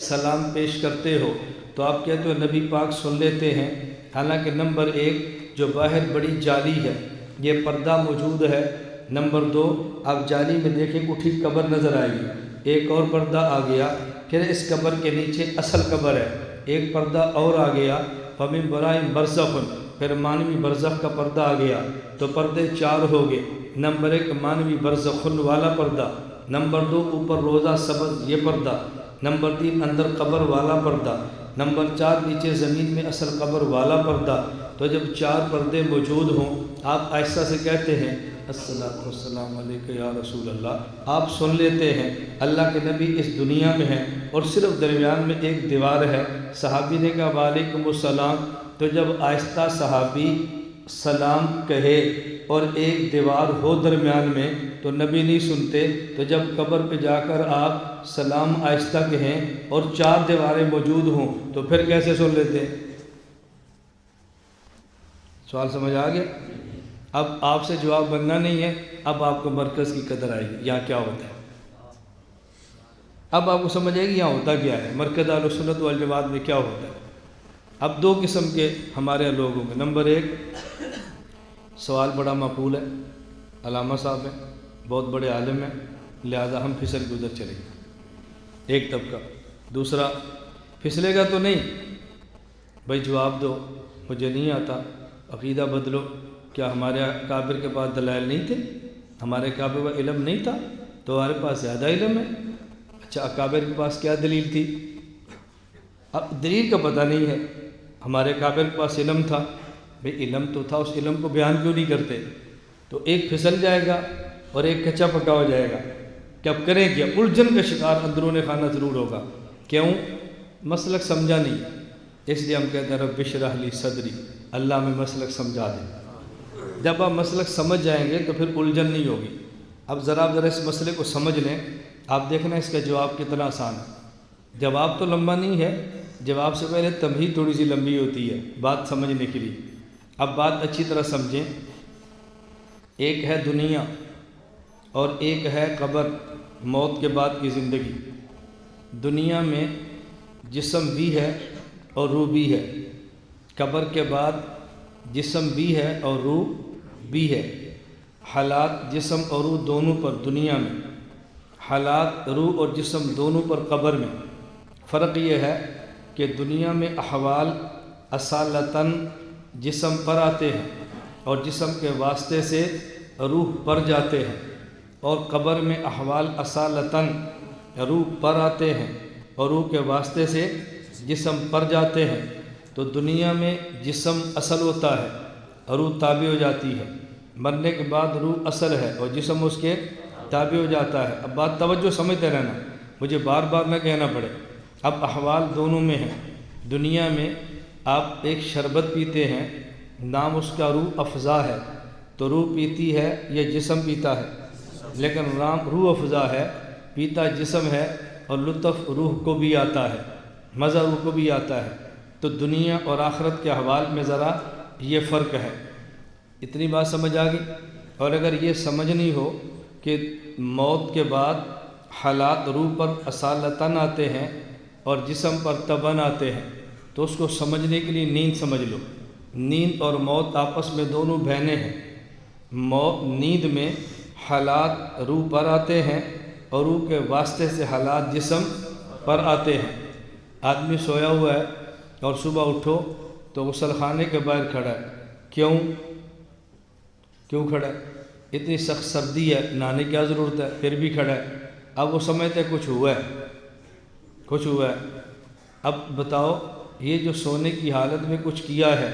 سلام پیش کرتے ہو تو آپ کہتے ہو نبی پاک سن لیتے ہیں، حالانکہ نمبر 1 جو باہر بڑی جالی ہے یہ پردہ موجود ہے، نمبر 2 آپ جالی میں دیکھیں اٹھی قبر نظر آئے گی، ایک اور پردہ آ گیا، پھر اس قبر کے نیچے اصل قبر ہے، ایک پردہ اور آ گیا، فَمِن وَرَائِهِمْ بَرْزَخٌ، پھر مانوی برزخ کا پردہ آ گیا، تو پردے 4 ہو گئے۔ نمبر 1 مانوی برزخن والا پردہ، نمبر 2 اوپر روزہ سبز یہ پردہ، نمبر 3 اندر قبر والا پردہ، نمبر 4 نیچے زمین میں اصل قبر والا پردہ۔ تو جب 4 پردے موجود ہوں آپ آہستہ سے کہتے ہیں الصلاۃ والسلام علیک یا رسول اللہ، آپ سن لیتے ہیں اللہ کے نبی اس دنیا میں ہیں اور صرف درمیان میں ایک دیوار ہے۔ صحابی نے کہا وعلیکم السلام، تو جب آہستہ صحابی سلام کہے اور ایک دیوار ہو درمیان میں تو نبی نہیں سنتے، تو جب قبر پہ جا کر آپ سلام آہستہ کہیں اور 4 دیواریں موجود ہوں تو پھر کیسے سن لیتے؟ سوال سمجھ آ گیا؟ اب آپ سے جواب بننا نہیں ہے، اب آپ کو مرکز کی قدر آئے گی یہاں کیا ہوتا ہے، اب آپ کو سمجھ آئے گی یہاں ہوتا کیا ہے، مرکز اہل سنت والجماعت میں کیا ہوتا ہے۔ اب 2 قسم کے ہمارے لوگ ہوں گے۔ نمبر 1 سوال بڑا مقبول ہے، علامہ صاحب ہیں، بہت بڑے عالم ہیں، لہذا ہم پھسل کے ادھر چلیں گے، ایک طبقہ۔ دوسرا پھسلے گا تو نہیں، بھائی جواب دو، مجھے نہیں آتا، عقیدہ بدلو، کیا ہمارے اکابر کے پاس دلائل نہیں تھے؟ ہمارے اکابر کا علم نہیں تھا تو ہمارے پاس زیادہ علم ہے۔ اچھا اکابر کے پاس کیا دلیل تھی؟ اب دلیل کا پتہ نہیں ہے، ہمارے اکابر کے پاس علم تھا، بھئی علم تو تھا، اس علم کو بیان کیوں نہیں کرتے؟ تو ایک پھسل جائے گا اور ایک کچا پکا ہو جائے گا، کہ اب کریں کیا؟ الجھن کا شکار اندرون خانہ ضرور ہوگا۔ کیوں؟ مسلک سمجھا نہیں، اس لیے ہم کہتے ہیں رب اشرح لی صدری، اللہ میں مسلک سمجھا دے۔ جب آپ مسلک سمجھ جائیں گے تو پھر الجھن نہیں ہوگی۔ اب ذرا اس مسئلے کو سمجھ لیں، آپ دیکھنا اس کا جواب کتنا آسان ہے۔ جواب تو لمبا نہیں ہے، جواب سے پہلے تمہید تھوڑی سی لمبی ہوتی ہے بات سمجھنے کے لیے۔ اب بات اچھی طرح سمجھیں، ایک ہے دنیا اور ایک ہے قبر، موت کے بعد کی زندگی۔ دنیا میں جسم بھی ہے اور روح بھی ہے، قبر کے بعد جسم بھی ہے اور روح بھی ہے۔ حالات جسم اور روح دونوں پر دنیا میں، حالات روح اور جسم دونوں پر قبر میں۔ فرق یہ ہے کہ دنیا میں احوال اصالتاً جسم پر آتے ہیں اور جسم کے واسطے سے روح پر جاتے ہیں، اور قبر میں احوال اصالتاً روح پر آتے ہیں اور روح کے واسطے سے جسم پر جاتے ہیں۔ تو دنیا میں جسم اصل ہوتا ہے، روح تابع ہو جاتی ہے، مرنے کے بعد روح اصل ہے اور جسم اس کے تابع ہو جاتا ہے۔ اب بات توجہ سمجھتے رہنا، مجھے بار بار نہ کہنا پڑے۔ اب احوال دونوں میں ہیں۔ دنیا میں آپ ایک شربت پیتے ہیں، نام اس کا روح افزا ہے، تو روح پیتی ہے یا جسم پیتا ہے؟ لیکن نام روح افزا ہے، پیتا جسم ہے، اور لطف روح کو بھی آتا ہے، مزہ روح کو بھی آتا ہے۔ تو دنیا اور آخرت کے احوال میں ذرا یہ فرق ہے۔ اتنی بات سمجھ آ گئی؟ اور اگر یہ سمجھنی ہو کہ موت کے بعد حالات روح پر اصالتاً آتے ہیں اور جسم پر تبن آتے ہیں تو اس کو سمجھنے کے لیے نیند سمجھ لو۔ نیند اور موت آپس میں دونوں بہنیں ہیں۔ نیند میں حالات روح پر آتے ہیں اور روح کے واسطے سے حالات جسم پر آتے ہیں۔ آدمی سویا ہوا ہے اور صبح اٹھو تو غسل خانے کے باہر کھڑا ہے، کیوں کھڑا ہے؟ اتنی سخت سردی ہے، نہانے کی کیا ضرورت ہے، پھر بھی کھڑا ہے۔ اب وہ سمجھتے کچھ ہوا ہے۔ اب بتاؤ، یہ جو سونے کی حالت میں کچھ کیا ہے،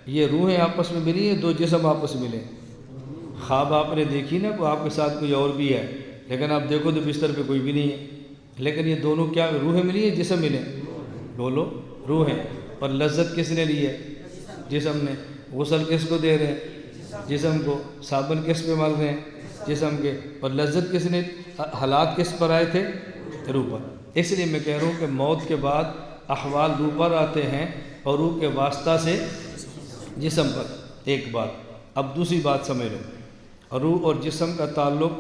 یہ روحیں آپس میں ملی ہیں، دو جسم آپس میں ملے؟ خواب آپ نے دیکھی نا، وہ آپ کے ساتھ کوئی اور بھی ہے، لیکن آپ دیکھو تو بستر پہ کوئی بھی نہیں ہے، لیکن یہ دونوں کیا روحیں ملی ہیں، جسم ملے؟ بولو، روحیں۔ اور لذت کس نے لی ہے؟ جسم نے۔ غسل کس کو دے رہے ہیں؟ جسم کو۔ صابن کس پہ مل رہے ہیں؟ جسم کے۔ اور لذت کس نے، حالات کس پر آئے تھے؟ روح پر۔ اس لیے میں کہہ رہا ہوں کہ موت کے بعد احوال روح پر آتے ہیں اور روح کے واسطہ سے جسم پر۔ ایک بات۔ اب دوسری بات سمجھ لو، روح اور جسم کا تعلق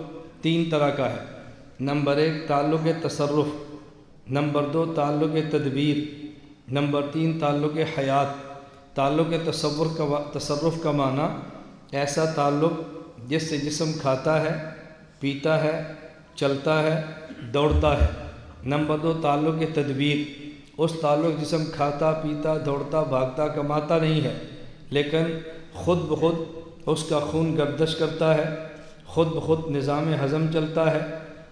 3 طرح کا ہے۔ نمبر 1 تعلق تصرف، نمبر 2 تعلق تدبیر، نمبر 3 تعلق حیات۔ تعلق تصرف کا معنی ایسا تعلق جس سے جسم کھاتا ہے، پیتا ہے، چلتا ہے، دوڑتا ہے۔ نمبر 2 تعلق تدبیر، اس تعلق جسم کھاتا، پیتا، دوڑتا، بھاگتا، کماتا نہیں ہے، لیکن خود بخود اس کا خون گردش کرتا ہے، خود بخود نظام ہضم چلتا ہے،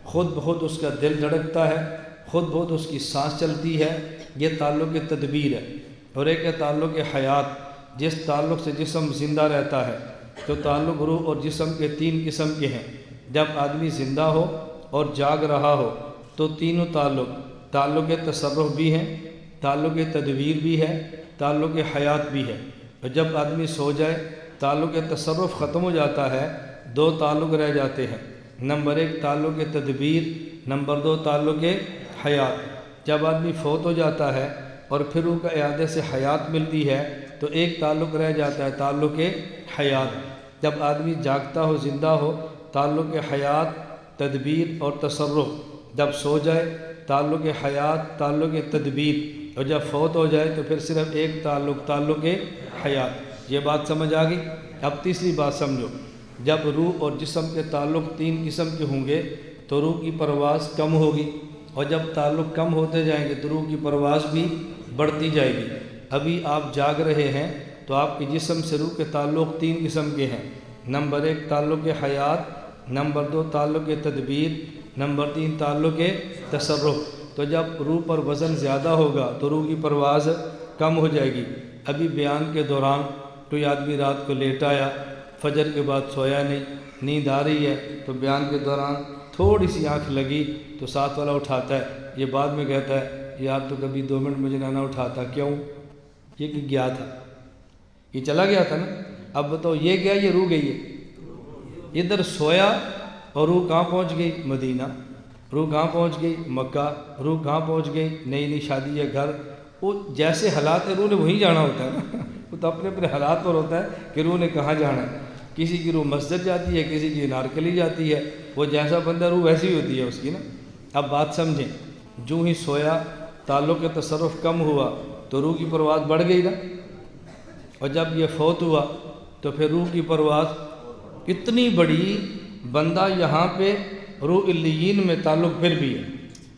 خود بخود اس کا دل دھڑکتا ہے، خود بخود اس کی سانس چلتی ہے، یہ تعلق تدبیر ہے۔ اور ایک ہے تعلق حیات، جس تعلق سے جسم زندہ رہتا ہے۔ تو تعلق روح اور جسم کے 3 قسم کے ہیں۔ جب آدمی زندہ ہو اور جاگ رہا ہو تو تینوں تعلق تصرف بھی ہیں، تعلق تدبیر بھی ہے، تعلق حیات بھی ہے۔ اور جب آدمی سو جائے تعلق تصرف ختم ہو جاتا ہے، 2 تعلق رہ جاتے ہیں۔ نمبر 1 تعلق تدبیر، نمبر 2 تعلق حیات۔ جب آدمی فوت ہو جاتا ہے اور پھر روح کا اعادے سے حیات ملتی ہے تو ایک تعلق رہ جاتا ہے، تعلق حیات۔ جب آدمی جاگتا ہو، زندہ ہو، تعلق حیات، تدبیر اور تصرف۔ جب سو جائے تعلق حیات، تعلق تدبیر، اور جب فوت ہو جائے تو پھر صرف ایک تعلق حیات۔ یہ بات سمجھ آ گئی؟ اب تیسری بات سمجھو، جب روح اور جسم کے تعلق 3 قسم کے ہوں گے تو روح کی پرواز کم ہوگی، اور جب تعلق کم ہوتے جائیں گے تو روح کی پرواز بھی بڑھتی جائے گی۔ ابھی آپ جاگ رہے ہیں تو آپ کے جسم سے روح کے تعلق 3 قسم کے ہیں۔ نمبر 1 تعلق حیات، نمبر 2 تعلق تدبیر، نمبر 3 تعلق تصرف۔ تو جب روح پر وزن زیادہ ہوگا تو روح کی پرواز کم ہو جائے گی۔ ابھی بیان کے دوران کوئی آدمی رات کو لیٹ آیا، فجر کے بعد سویا نہیں، نیند آ رہی ہے، تو بیان کے دوران تھوڑی سی آنکھ لگی تو ساتھ والا اٹھاتا ہے، یہ بعد میں کہتا ہے یار تو کبھی 2 منٹ مجھے نہ اٹھاتا، کیوں؟ یہ کہ گیا تھا، یہ چلا گیا تھا نا۔ اب بتاؤ یہ گیا، یہ روح گئی ہے؟ ادھر سویا اور روح کہاں پہنچ گئی؟ مدینہ۔ روح کہاں پہنچ گئی؟ مکہ۔ روح کہاں پہنچ گئی؟ نئی شادی ہے، گھر۔ وہ جیسے حالات ہے روح نے وہیں جانا ہوتا ہے نا، وہ تو اپنے اپنے حالات پر ہوتا ہے کہ روح نے کہاں جانا ہے۔ کسی کی روح مسجد جاتی ہے، کسی کی نارکلی جاتی ہے، وہ جیسا بندہ روح ویسی ہی ہوتی ہے اس کی نا۔ اب بات سمجھیں، جو ہی سویا تعلق تصرف کم ہوا تو روح کی پرواز بڑھ گئی نا، اور جب یہ فوت ہوا تو پھر روح کی پرواز اتنی بڑی، بندہ یہاں پہ روح علیین میں تعلق پھر بھی ہے،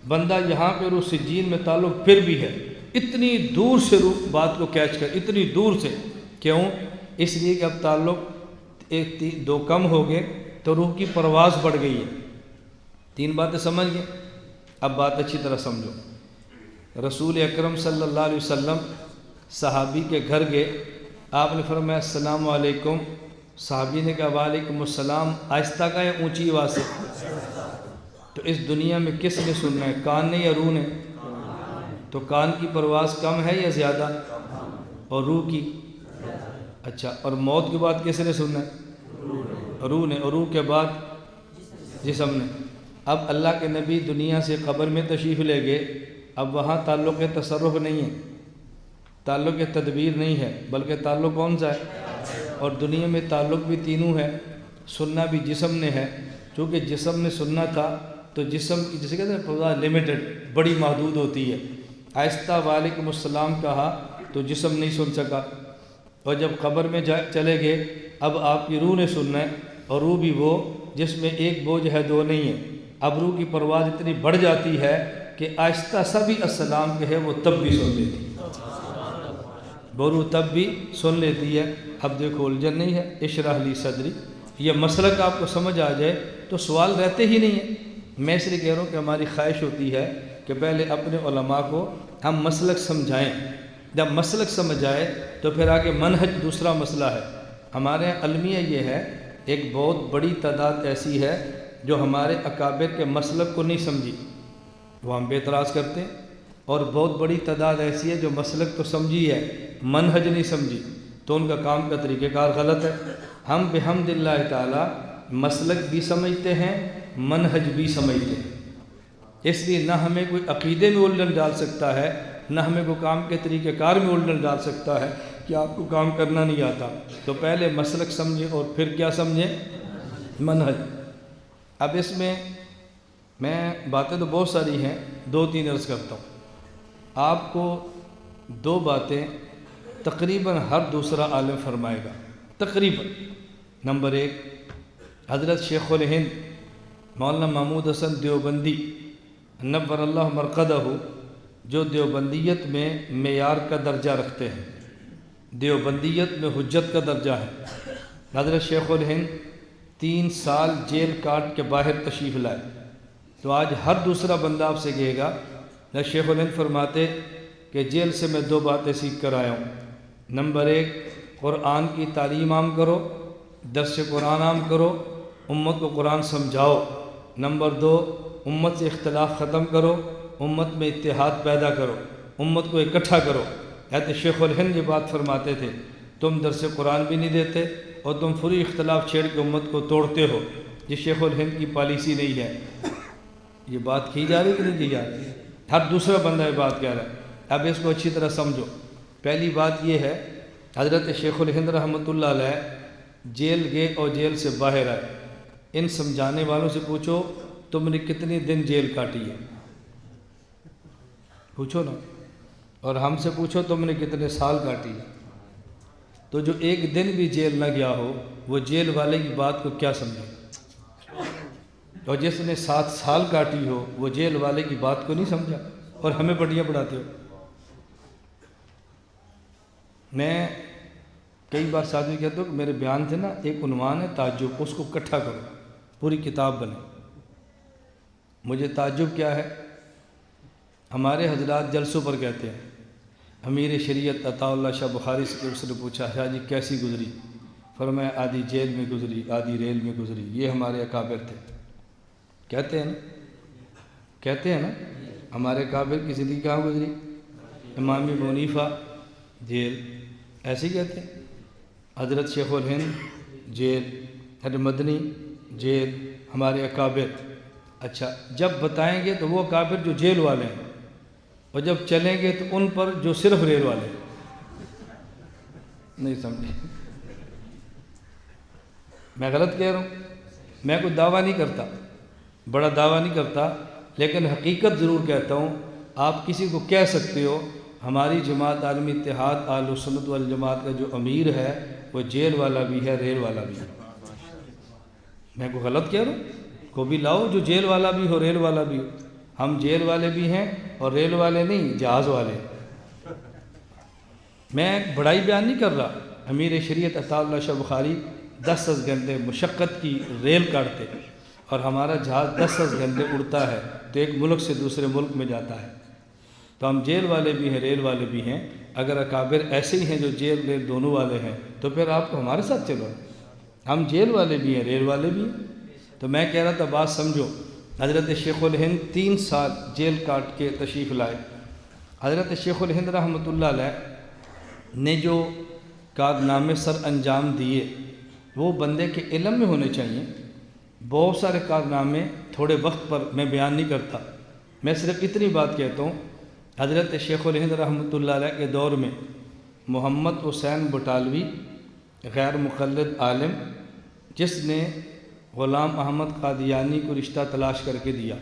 بندہ یہاں پہ روح سجین میں تعلق پھر بھی ہے، اتنی دور سے روح بات کو کیچ کر، اتنی دور سے۔ کیوں؟ اس لیے کہ اب تعلق 2 کم ہو گئے تو روح کی پرواز بڑھ گئی ہے۔ 3 باتیں سمجھ گئے؟ اب بات اچھی طرح سمجھو۔ رسول اکرم صلی اللہ علیہ وسلم صحابی کے گھر گئے، آپ نے فرمایا السلام علیکم، صحابی نے کہا وعلیکم السلام، آہستہ کا یا اونچی آواز سے؟ تو اس دنیا میں کس نے سننا ہے، کان نے یا روح نے؟ تو کان کی پرواز کم ہے یا زیادہ؟ اور روح کی؟ اچھا، اور موت کے بعد کس نے سننا ہے؟ روح نے۔ اور روح کے بعد جسم نے۔ اب اللہ کے نبی دنیا سے قبر میں تشریف لے گئے، اب وہاں تعلق تصرف نہیں ہے، تعلق تدبیر نہیں ہے، بلکہ تعلق کون سا ہے؟ اور دنیا میں تعلق بھی تینوں ہے، سننا بھی جسم نے ہے۔ چونکہ جسم نے سننا تھا تو جسم کی جسے کہتے ہیں پرواز لمیٹڈ، بڑی محدود ہوتی ہے، آہستہ وعلیکم السلام کہا تو جسم نہیں سن سکا، اور جب قبر میں چلے گئے اب آپ کی روح نے سننا ہے، اور روح بھی وہ جس میں ایک بوجھ ہے دو نہیں ہے۔ اب روح کی پرواز اتنی بڑھ جاتی ہے کہ آہستہ سا بھی السلام کہے وہ تب بھی سن لیتی ہے، وہ روح تب بھی سن لیتی ہے۔ اب دیکھو الجھن نہیں ہے، اشرح لی صدری، یہ مسلک آپ کو سمجھ آ جائے تو سوال رہتے ہی نہیں ہیں۔ میں اس لیے کہہ رہا ہوں کہ ہماری خواہش ہوتی ہے کہ پہلے اپنے علماء کو ہم مسلک سمجھائیں، جب مسلک سمجھ آئے تو پھر آگے منہج دوسرا مسئلہ ہے۔ ہمارے المیہ یہ ہے، ایک بہت بڑی تعداد ایسی ہے جو ہمارے اکابر کے مسلک کو نہیں سمجھی، وہ ہم پہ اعتراض کرتے ہیں، اور بہت بڑی تعداد ایسی ہے جو مسلک تو سمجھی ہے منہج نہیں سمجھی، تو ان کا کام کا طریقہ کار غلط ہے۔ ہم بحمد اللہ تعالی مسلک بھی سمجھتے ہیں، منہج بھی سمجھتے ہیں، اس لیے نہ ہمیں کوئی عقیدے میں الجھن ڈال سکتا ہے، نہ ہمیں کوئی کام کے طریقہ کار میں الجھن ڈال سکتا ہے کہ آپ کو کام کرنا نہیں آتا۔ تو پہلے مسلک سمجھیں اور پھر کیا سمجھیں؟ منہج۔ اب اس میں باتیں تو بہت ساری ہیں، دو تین عرض کرتا ہوں۔ آپ کو دو باتیں تقریباً ہر دوسرا عالم فرمائے گا، تقریباً۔ نمبر ایک، حضرت شیخ الہند مولانا محمود حسن دیوبندی نور اللہ مرقدہ، جو دیوبندیت میں معیار کا درجہ رکھتے ہیں، دیوبندیت میں حجت کا درجہ ہے۔ حضرت شیخ الہند 3 سال جیل کاٹ کے باہر تشریف لائے، تو آج ہر دوسرا بندہ آپ سے کہے گا، حضرت شیخ الہند فرماتے کہ جیل سے میں 2 باتیں سیکھ کر آیا ہوں۔ نمبر 1، قرآن کی تعلیم عام کرو، درس قرآن عام کرو، امت کو قرآن سمجھاؤ۔ نمبر 2، امت سے اختلاف ختم کرو، امت میں اتحاد پیدا کرو، امت کو اکٹھا کرو۔ حضرت شیخ الہند یہ بات فرماتے تھے، تم درس قرآن بھی نہیں دیتے اور تم فری اختلاف چھیڑ کے امت کو توڑتے ہو، یہ شیخ الہند کی پالیسی نہیں ہے۔ یہ بات کی جا رہی کہ نہیں کی جا رہی؟ ہر دوسرا بندہ یہ بات کہہ رہا ہے۔ اب اس کو اچھی طرح سمجھو۔ پہلی بات یہ ہے، حضرت شیخ الہند رحمۃ اللہ علیہ جیل گئے اور جیل سے باہر آئے۔ ان سمجھانے والوں سے پوچھو تم نے کتنے دن جیل کاٹی ہے، پوچھو نا، اور ہم سے پوچھو تم نے کتنے سال کاٹی ہے۔ تو جو ایک دن بھی جیل نہ گیا ہو وہ جیل والے کی بات کو کیا سمجھے، اور جس نے 7 سال کاٹی ہو وہ جیل والے کی بات کو نہیں سمجھا، اور ہمیں پٹیاں پڑھاتے ہو۔ میں کئی بار ساتھی کہتا ہوں کہ میرے بیان سے نا ایک عنوان ہے تعجب، اس کو اکٹھا کرو، پوری کتاب بنے۔ مجھے تعجب کیا ہے، ہمارے حضرات جلسوں پر کہتے ہیں، امیر شریعت عطا اللہ شاہ بخاری سے اس نے پوچھا شاہ جی کیسی گزری؟ فرمایا آدھی جیل میں گزری، آدھی ریل میں گزری۔ یہ ہمارے اکابر تھے، کہتے ہیں نا ہمارے اکابر کی زندگی کہاں گزری؟ امام ابو حنیفہ جیل، ایسے ہی کہتے ہیں۔ حضرت شیخ الہند جیل، حضرت مدنی جیل، ہمارے اکابر۔ اچھا، جب بتائیں گے تو وہ اکابر جو جیل والے ہیں، اور جب چلیں گے تو ان پر جو صرف ریل والے ہیں۔ نہیں سمجھے؟ میں غلط کہہ رہا ہوں؟ میں کوئی دعویٰ نہیں کرتا، بڑا دعویٰ نہیں کرتا، لیکن حقیقت ضرور کہتا ہوں۔ آپ کسی کو کہہ سکتے ہو ہماری جماعت عالمی اتحاد اہل سنت والجماعت کا جو امیر ہے وہ جیل والا بھی ہے، ریل والا بھی ہے۔ میں کوئی غلط کہہ رہا ہوں؟ کو بھی لاؤ جو جیل والا بھی ہو، ریل والا بھی ہو۔ ہم جیل والے بھی ہیں اور ریل والے نہیں، جہاز والے۔ میں بڑائی بیان نہیں کر رہا۔ امیر شریعت عطا اللہ شاہ بخاری 10 گھنٹے مشقت کی ریل کاٹتے، اور ہمارا جہاز 10 گھنٹے اڑتا ہے تو ایک ملک سے دوسرے ملک میں جاتا ہے۔ تو ہم جیل والے بھی ہیں، ریل والے بھی ہیں۔ اگر اکابر ایسے ہی ہیں جو جیل ریل دونوں والے ہیں تو پھر آپ کو ہمارے ساتھ چلو۔ ہم جیل والے بھی ہیں، ریل والے بھی ہیں۔ تو میں کہہ رہا تھا بات سمجھو۔ حضرت شیخ الہند 3 سال جیل کاٹ کے تشریف لائے۔ حضرت شیخ الہند رحمۃ اللہ علیہ نے جو کارنامے سر انجام دیے وہ بندے کے علم میں ہونے چاہیے۔ بہت سارے کارنامے تھوڑے وقت پر میں بیان نہیں کرتا، میں صرف اتنی بات کہتا ہوں۔ حضرت شیخ الہند رحمۃ اللہ علیہ کے دور میں محمد حسین بٹالوی غیر مقلد عالم، جس نے غلام احمد قادیانی کو رشتہ تلاش کر کے دیا،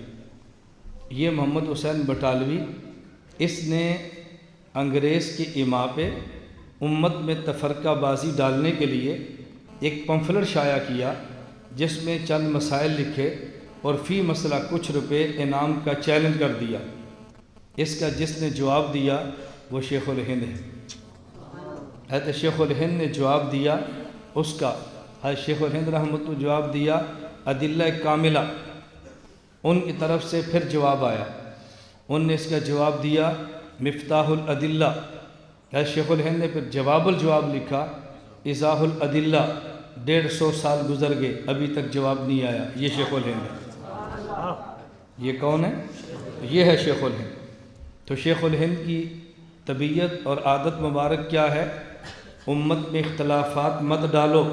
یہ محمد حسین بٹالوی اس نے انگریز کے ایما پہ امت میں تفرقہ بازی ڈالنے کے لیے ایک پمفلٹ شائع کیا جس میں چند مسائل لکھے اور فی مسئلہ کچھ روپے انعام کا چیلنج کر دیا۔ اس کا جس نے جواب دیا وہ شیخ الہند ہے۔ حضرت شیخ الہند نے جواب دیا اس کا، حضرت شیخ الہند رحمۃ اللہ جواب دیا ادلہ کاملہ، ان کی طرف سے پھر جواب آیا، ان نے اس کا جواب دیا مفتاح الادلہ۔ حضرت شیخ الہند نے پھر جواب الجواب لکھا ایضاح الادلہ۔ 150 سال گزر گئے ابھی تک جواب نہیں آیا۔ یہ شیخ الہند ہے۔ یہ کون ہے؟ یہ ہے شیخ الہند۔ تو شیخ الہند کی طبیعت اور عادت مبارک کیا ہے؟ امت میں اختلافات مت ڈالو،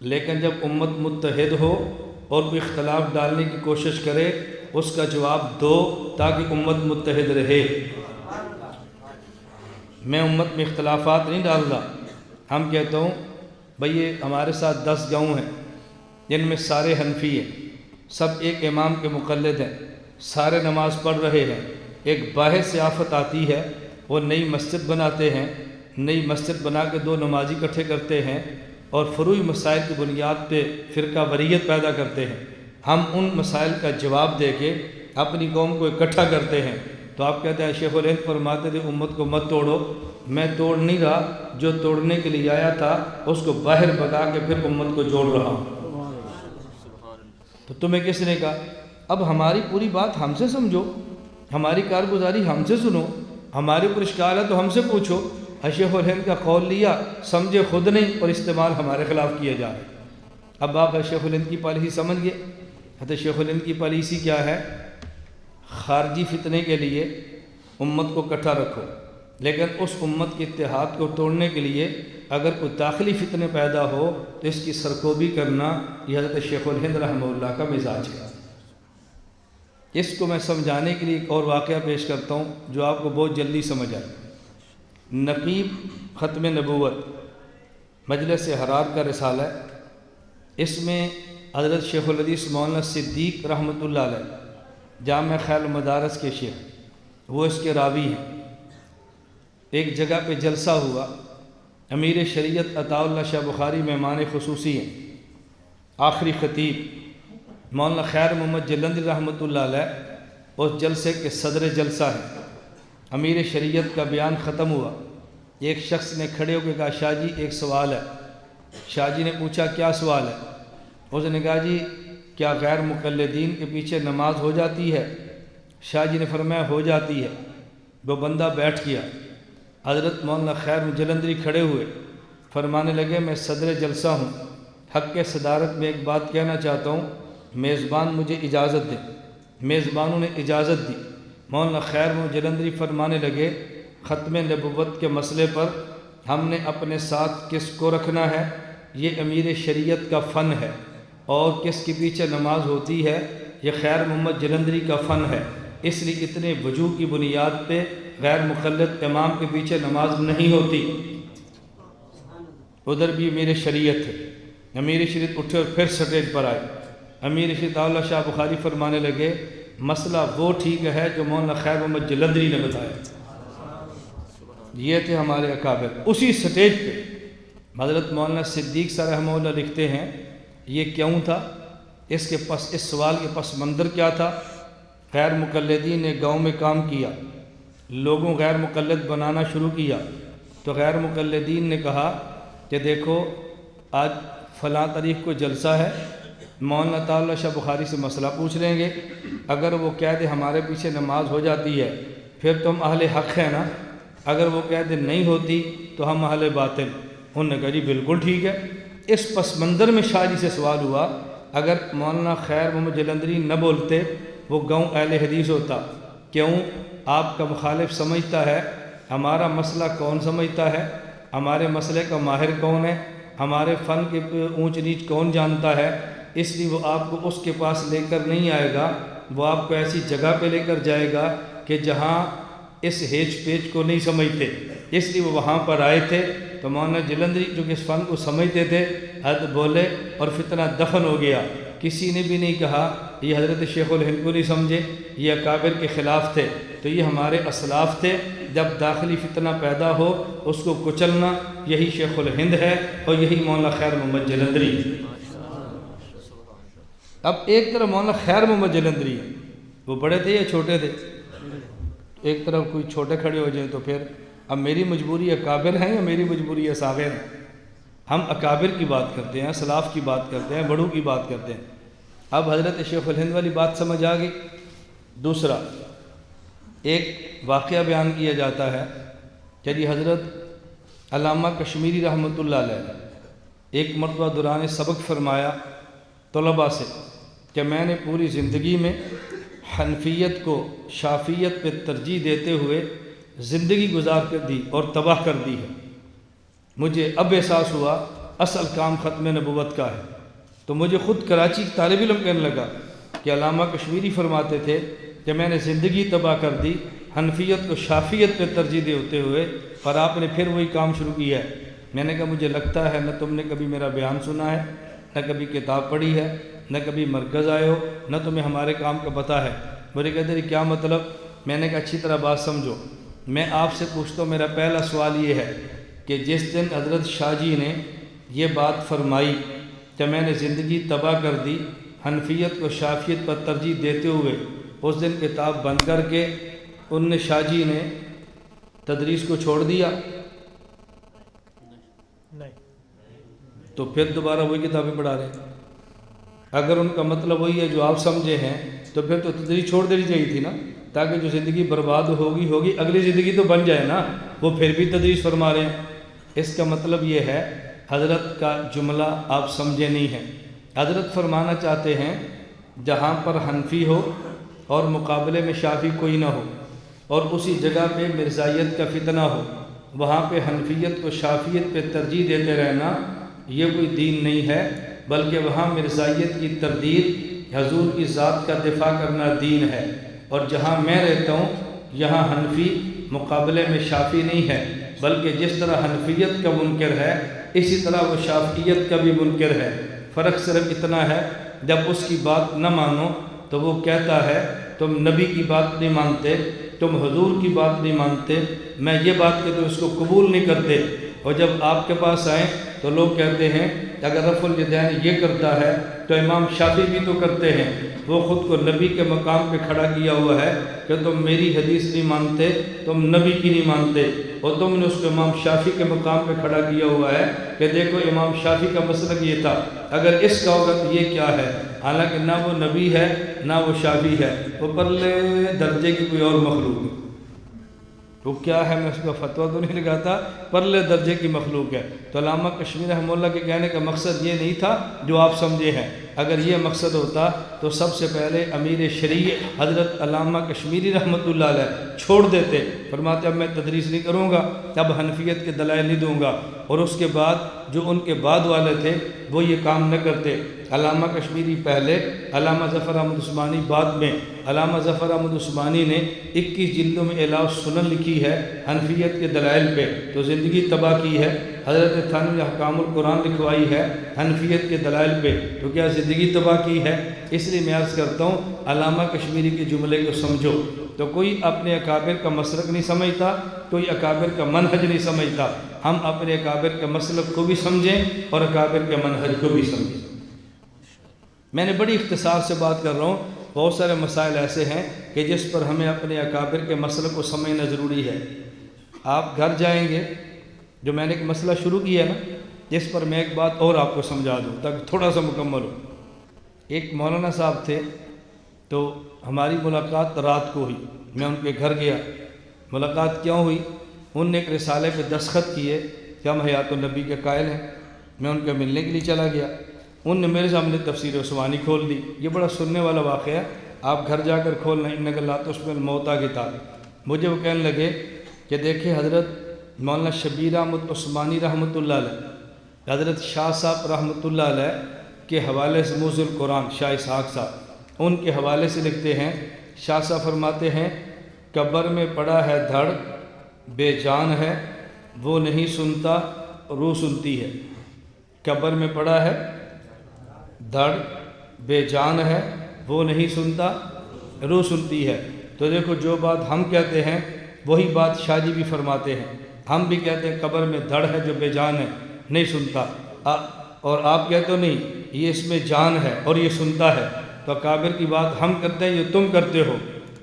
لیکن جب امت متحد ہو اور کوئی اختلاف ڈالنے کی کوشش کرے اس کا جواب دو تاکہ امت متحد رہے۔ میں امت میں اختلافات نہیں ڈال رہا، ہم کہتا ہوں بھئی یہ ہمارے ساتھ 10 گاؤں ہیں جن میں سارے حنفی ہیں، سب ایک امام کے مقلد ہیں، سارے نماز پڑھ رہے ہیں، ایک باہر سے آفت آتی ہے، وہ نئی مسجد بناتے ہیں، نئی مسجد بنا کے 2 نمازی اکٹھے کرتے ہیں اور فروعی مسائل کی بنیاد پہ فرقہ واریت پیدا کرتے ہیں۔ ہم ان مسائل کا جواب دے کے اپنی قوم کو اکٹھا کرتے ہیں، تو آپ کہتے ہیں شیخ الہند فرماتے تھے امت کو مت توڑو۔ میں توڑ نہیں رہا، جو توڑنے کے لیے آیا تھا اس کو باہر بھگا کے پھر امت کو جوڑ رہا ہوں۔ تو تمہیں کس نے کہا؟ اب ہماری پوری بات ہم سے سمجھو، ہماری کارگزاری ہم سے سنو، ہمارے اوپر اشکال ہے تو ہم سے پوچھو۔ شیخ الہند کا قول لیا، سمجھے خود نہیں اور استعمال ہمارے خلاف کیا جا رہا ہے۔ اب آپ شیخ الہند کی پالیسی سمجھ گئے۔ حضرت شیخ الہند کی پالیسی کیا ہے؟ خارجی فتنے کے لیے امت کو اکٹھا رکھو، لیکن اس امت کے اتحاد کو توڑنے کے لیے اگر کوئی داخلی فتنے پیدا ہو تو اس کی سرکوبی کرنا یہ حضرت شیخ الہند رحمہ اللہ کا مزاج ہے۔ اس کو میں سمجھانے کے لیے ایک اور واقعہ پیش کرتا ہوں جو آپ کو بہت جلدی سمجھ آئے۔ نقیب ختم نبوت مجلس حرار کا رسالہ ہے، اس میں حضرت شیخ الحدیث مولانا صدیق رحمۃ اللہ علیہ جامع خیل المدارس کے شیخ، وہ اس کے راوی ہیں۔ ایک جگہ پہ جلسہ ہوا، امیر شریعت عطا اللہ شاہ بخاری مہمان خصوصی ہیں، آخری خطیب مولانا خیر محمد جلندری رحمۃ اللہ علیہ اس جلسے کے صدر جلسہ ہیں۔ امیر شریعت کا بیان ختم ہوا، ایک شخص نے کھڑے ہو کے کہا شاہ جی ایک سوال ہے۔ شاہ جی نے پوچھا کیا سوال ہے؟ اس نے کہا جی کیا غیر مقلدین کے پیچھے نماز ہو جاتی ہے؟ شاہ جی نے فرمایا ہو جاتی ہے۔ وہ بندہ بیٹھ گیا۔ حضرت مولانا خیر جلندری کھڑے ہوئے، فرمانے لگے میں صدر جلسہ ہوں، حق کے صدارت میں ایک بات کہنا چاہتا ہوں، میزبان مجھے اجازت دیں۔ میزبانوں نے اجازت دی۔ مولانا خیر جلندری فرمانے لگے ختم نبوت کے مسئلے پر ہم نے اپنے ساتھ کس کو رکھنا ہے؟ یہ امیر شریعت کا فن ہے، اور کس کے پیچھے نماز ہوتی ہے؟ یہ خیر محمد جلندری کا فن ہے۔ اس لیے اتنے وجوہ کی بنیاد پہ غیر مقلد امام کے پیچھے نماز نہیں ہوتی۔ ادھر بھی امیر شریعت ہے۔ امیر شریعت اٹھے اور پھر سٹیج پر آئے۔ امیر شریعت اللہ شاہ بخاری فرمانے لگے مسئلہ وہ ٹھیک ہے جو مولانا خیر محمد جلندری نے بتایا۔ یہ تھے ہمارے اکابر۔ اسی سٹیج پہ حضرت مولانا صدیق صاحب رحمہ اللہ لکھتے ہیں یہ کیوں تھا، اس سوال کے پس منظر کیا تھا؟ غیر مقلدین نے گاؤں میں کام کیا، لوگوں غیر مقلد بنانا شروع کیا، تو غیر مقلدین نے کہا کہ دیکھو آج فلاں تاریخ کو جلسہ ہے، مولانا تعالی شاہ بخاری سے مسئلہ پوچھ لیں گے، اگر وہ کہہ دے ہمارے پیچھے نماز ہو جاتی ہے پھر تو ہم اہل حق ہیں نا، اگر وہ کہہ دے نہیں ہوتی تو ہم اہل باطل۔ انہوں نے کہا جی بالکل ٹھیک ہے۔ اس پس منظر میں شاہ جی سے سوال ہوا اگر مولانا خیر محمد جلندری نہ بولتے وہ گاؤں اہل حدیث ہوتا، کیوں؟ آپ کا مخالف سمجھتا ہے ہمارا مسئلہ کون سمجھتا ہے، ہمارے مسئلے کا ماہر کون ہے، ہمارے فن کے اونچ نیچ کون جانتا ہے، اس لیے وہ آپ کو اس کے پاس لے کر نہیں آئے گا، وہ آپ کو ایسی جگہ پہ لے کر جائے گا کہ جہاں اس ہیچ پیچ کو نہیں سمجھتے، اس لیے وہ وہاں پر آئے تھے۔ تو مولانا جلندری جو کہ اس فن کو سمجھتے تھے حد بولے اور فتنہ دفن ہو گیا۔ کسی نے بھی نہیں کہا یہ حضرت شیخ الہند کو نہیں سمجھے، یہ اکابر کے خلاف تھے، تو یہ ہمارے اسلاف تھے۔ جب داخلی فتنہ پیدا ہو اس کو کچلنا، یہی شیخ الہند ہے اور یہی مولانا خیر محمد جلندری۔ اب ایک طرف مولانا خیر محمد جلندری ہے، وہ بڑے تھے یا چھوٹے تھے؟ ایک طرف کوئی چھوٹے کھڑے ہو جائیں تو پھر اب میری مجبوری اکابر ہیں یا میری مجبوری اصاغر ہیں؟ ہم اکابر کی بات کرتے ہیں، اسلاف کی بات کرتے ہیں، بڑوں کی بات کرتے ہیں۔ اب حضرت شیخ الہند والی بات سمجھ آ گئی۔ دوسرا ایک واقعہ بیان کیا جاتا ہے کہ حضرت علامہ کشمیری رحمۃ اللہ علیہ ایک مرتبہ دوران سبق فرمایا طلباء سے کہ میں نے پوری زندگی میں حنفیت کو شافیت پہ ترجیح دیتے ہوئے زندگی گزار کر دی اور تباہ کر دی ہے۔ مجھے اب احساس ہوا اصل کام ختم نبوت کا ہے۔ تو مجھے خود کراچی طالب علم کہنے لگا کہ علامہ کشمیری فرماتے تھے کہ میں نے زندگی تباہ کر دی حنفیت کو شافیت پہ ترجیح دیتے ہوئے، اور آپ نے پھر وہی کام شروع کیا ہے۔ میں نے کہا مجھے لگتا ہے نہ تم نے کبھی میرا بیان سنا ہے، نہ کبھی کتاب پڑھی ہے، نہ کبھی مرکز آئے ہو، نہ تمہیں ہمارے کام کا پتہ ہے۔ مجھے کہتے ہیں کیا مطلب؟ میں نے کہا اچھی طرح بات سمجھو، میں آپ سے پوچھتا ہوں، میرا پہلا سوال یہ ہے کہ جس دن حضرت شاہ جی نے یہ بات فرمائی کہ میں نے زندگی تباہ کر دی حنفیت کو شافیت پر ترجیح دیتے ہوئے، اس دن کتاب بند کر کے ان نے شاہ جی نے تدریس کو چھوڑ دیا؟ نہیں۔ تو پھر دوبارہ وہی کتابیں پڑھا رہے ہیں۔ اگر ان کا مطلب وہی ہے جو آپ سمجھے ہیں تو پھر تو تدریس چھوڑ دینی چاہیے تھی نا، تاکہ جو زندگی برباد ہوگی اگلی زندگی تو بن جائے نا۔ وہ پھر بھی تدریس فرما رہے ہیں۔ اس کا مطلب یہ ہے حضرت کا جملہ آپ سمجھے نہیں ہیں۔ حضرت فرمانا چاہتے ہیں جہاں پر حنفی ہو اور مقابلے میں شافی کوئی نہ ہو اور اسی جگہ پہ مرزائیت کا فتنہ ہو، وہاں پہ حنفیت کو شافیت پہ ترجیح دیتے رہنا یہ کوئی دین نہیں ہے، بلکہ وہاں مرزائیت کی تردید، حضور کی ذات کا دفاع کرنا دین ہے۔ اور جہاں میں رہتا ہوں یہاں حنفی مقابلے میں شافی نہیں ہے، بلکہ جس طرح حنفیت کا منکر ہے اسی طرح وہ شافعیت کا بھی منکر ہے۔ فرق صرف اتنا ہے جب اس کی بات نہ مانو تو وہ کہتا ہے تم نبی کی بات نہیں مانتے، تم حضور کی بات نہیں مانتے، میں یہ بات کہ تو اس کو قبول نہیں کرتے۔ اور جب آپ کے پاس آئیں تو لوگ کہتے ہیں کہ اگر رفع الیدین یہ کرتا ہے تو امام شافعی بھی تو کرتے ہیں۔ وہ خود کو نبی کے مقام پہ کھڑا کیا ہوا ہے کہ تم میری حدیث نہیں مانتے، تم نبی کی نہیں مانتے، اور تم نے اس کو امام شافعی کے مقام پہ کھڑا کیا ہوا ہے کہ دیکھو امام شافعی کا مسلک یہ تھا، اگر اس کا ہوگا تو یہ کیا ہے؟ حالانکہ نہ وہ نبی ہے نہ وہ شافعی ہے، وہ پرلے درجے کی کوئی اور مخلوق ہے۔ وہ کیا ہے میں اس کا فتویٰ تو نہیں لگاتا، پرلے درجے کی مخلوق ہے۔ تو علامہ کشمیری رحمہ اللہ کے کہنے کا مقصد یہ نہیں تھا جو آپ سمجھے ہیں۔ اگر یہ مقصد ہوتا تو سب سے پہلے امیر شریعت حضرت علامہ کشمیری رحمۃ اللہ علیہ چھوڑ دیتے، فرماتے اب میں تدریس نہیں کروں گا، اب حنفیت کے دلائل نہیں دوں گا، اور اس کے بعد جو ان کے بعد والے تھے وہ یہ کام نہ کرتے۔ علامہ کشمیری پہلے، علامہ ظفر احمد عثمانی بعد میں۔ علامہ ظفر احمد عثمانی نے 21 جلدوں میں اعلاء السنن لکھی ہے حنفیت کے دلائل پہ، تو زندگی تباہ کی ہے۔ حضرت تھانوی احکام القرآن لکھوائی ہے حنفیت کے دلائل پہ، تو کیا زندگی تباہ کی ہے؟ اس لیے میں عرض کرتا ہوں علامہ کشمیری کے جملے کو سمجھو۔ تو کوئی اپنے اکابر کا مسلک نہیں سمجھتا، کوئی اکابر کا منہج نہیں سمجھتا۔ ہم اپنے اکابر کے مسلک کو بھی سمجھیں اور اکابر کے منہج کو بھی سمجھیں۔ میں نے بڑی اختصار سے بات کر رہا ہوں، بہت سارے مسائل ایسے ہیں کہ جس پر ہمیں اپنے اکابر کے مسلک کو سمجھنا ضروری ہے۔ آپ گھر جائیں گے، جو میں نے ایک مسئلہ شروع کیا ہے نا، جس پر میں ایک بات اور آپ کو سمجھا دوں تاکہ تھوڑا سا مکمل ہو۔ ایک مولانا صاحب تھے، تو ہماری ملاقات رات کو ہوئی، میں ان کے گھر گیا۔ ملاقات کیوں ہوئی؟ ان نے ایک رسالے پہ دستخط کیے کہ ہم حیات النبی کے قائل ہیں۔ میں ان کے ملنے کے لیے چلا گیا، ان نے میرے سامنے تفسیر عثمانی کھول دی۔ یہ بڑا سننے والا واقعہ ہے، آپ گھر جا کر کھولنا، انک لا تشبہ الموتیٰ کتاب۔ مجھے وہ کہنے لگے کہ دیکھیں حضرت مولانا شبیر احمد عثمانی رحمۃ اللہ علیہ، حضرت شاہ صاحب رحمۃ اللہ علیہ کے حوالے سے موضوع القرآن شاہ اسحاق صاحب ان کے حوالے سے لکھتے ہیں، شاہ صاحب فرماتے ہیں قبر میں پڑا ہے دھڑ، بے جان ہے وہ نہیں سنتا روح سنتی ہے۔ قبر میں پڑا ہے دھڑ، بے جان ہے وہ نہیں سنتا، روح سنتی ہے۔ تو دیکھو جو بات ہم کہتے ہیں وہی بات شاہ جی بھی فرماتے ہیں۔ ہم بھی کہتے ہیں قبر میں دھڑ ہے جو بے جان ہے نہیں سنتا، اور آپ کہتے ہو نہیں یہ اس میں جان ہے اور یہ سنتا ہے۔ تو کابر کی بات ہم کرتے ہیں یہ تم کرتے ہو۔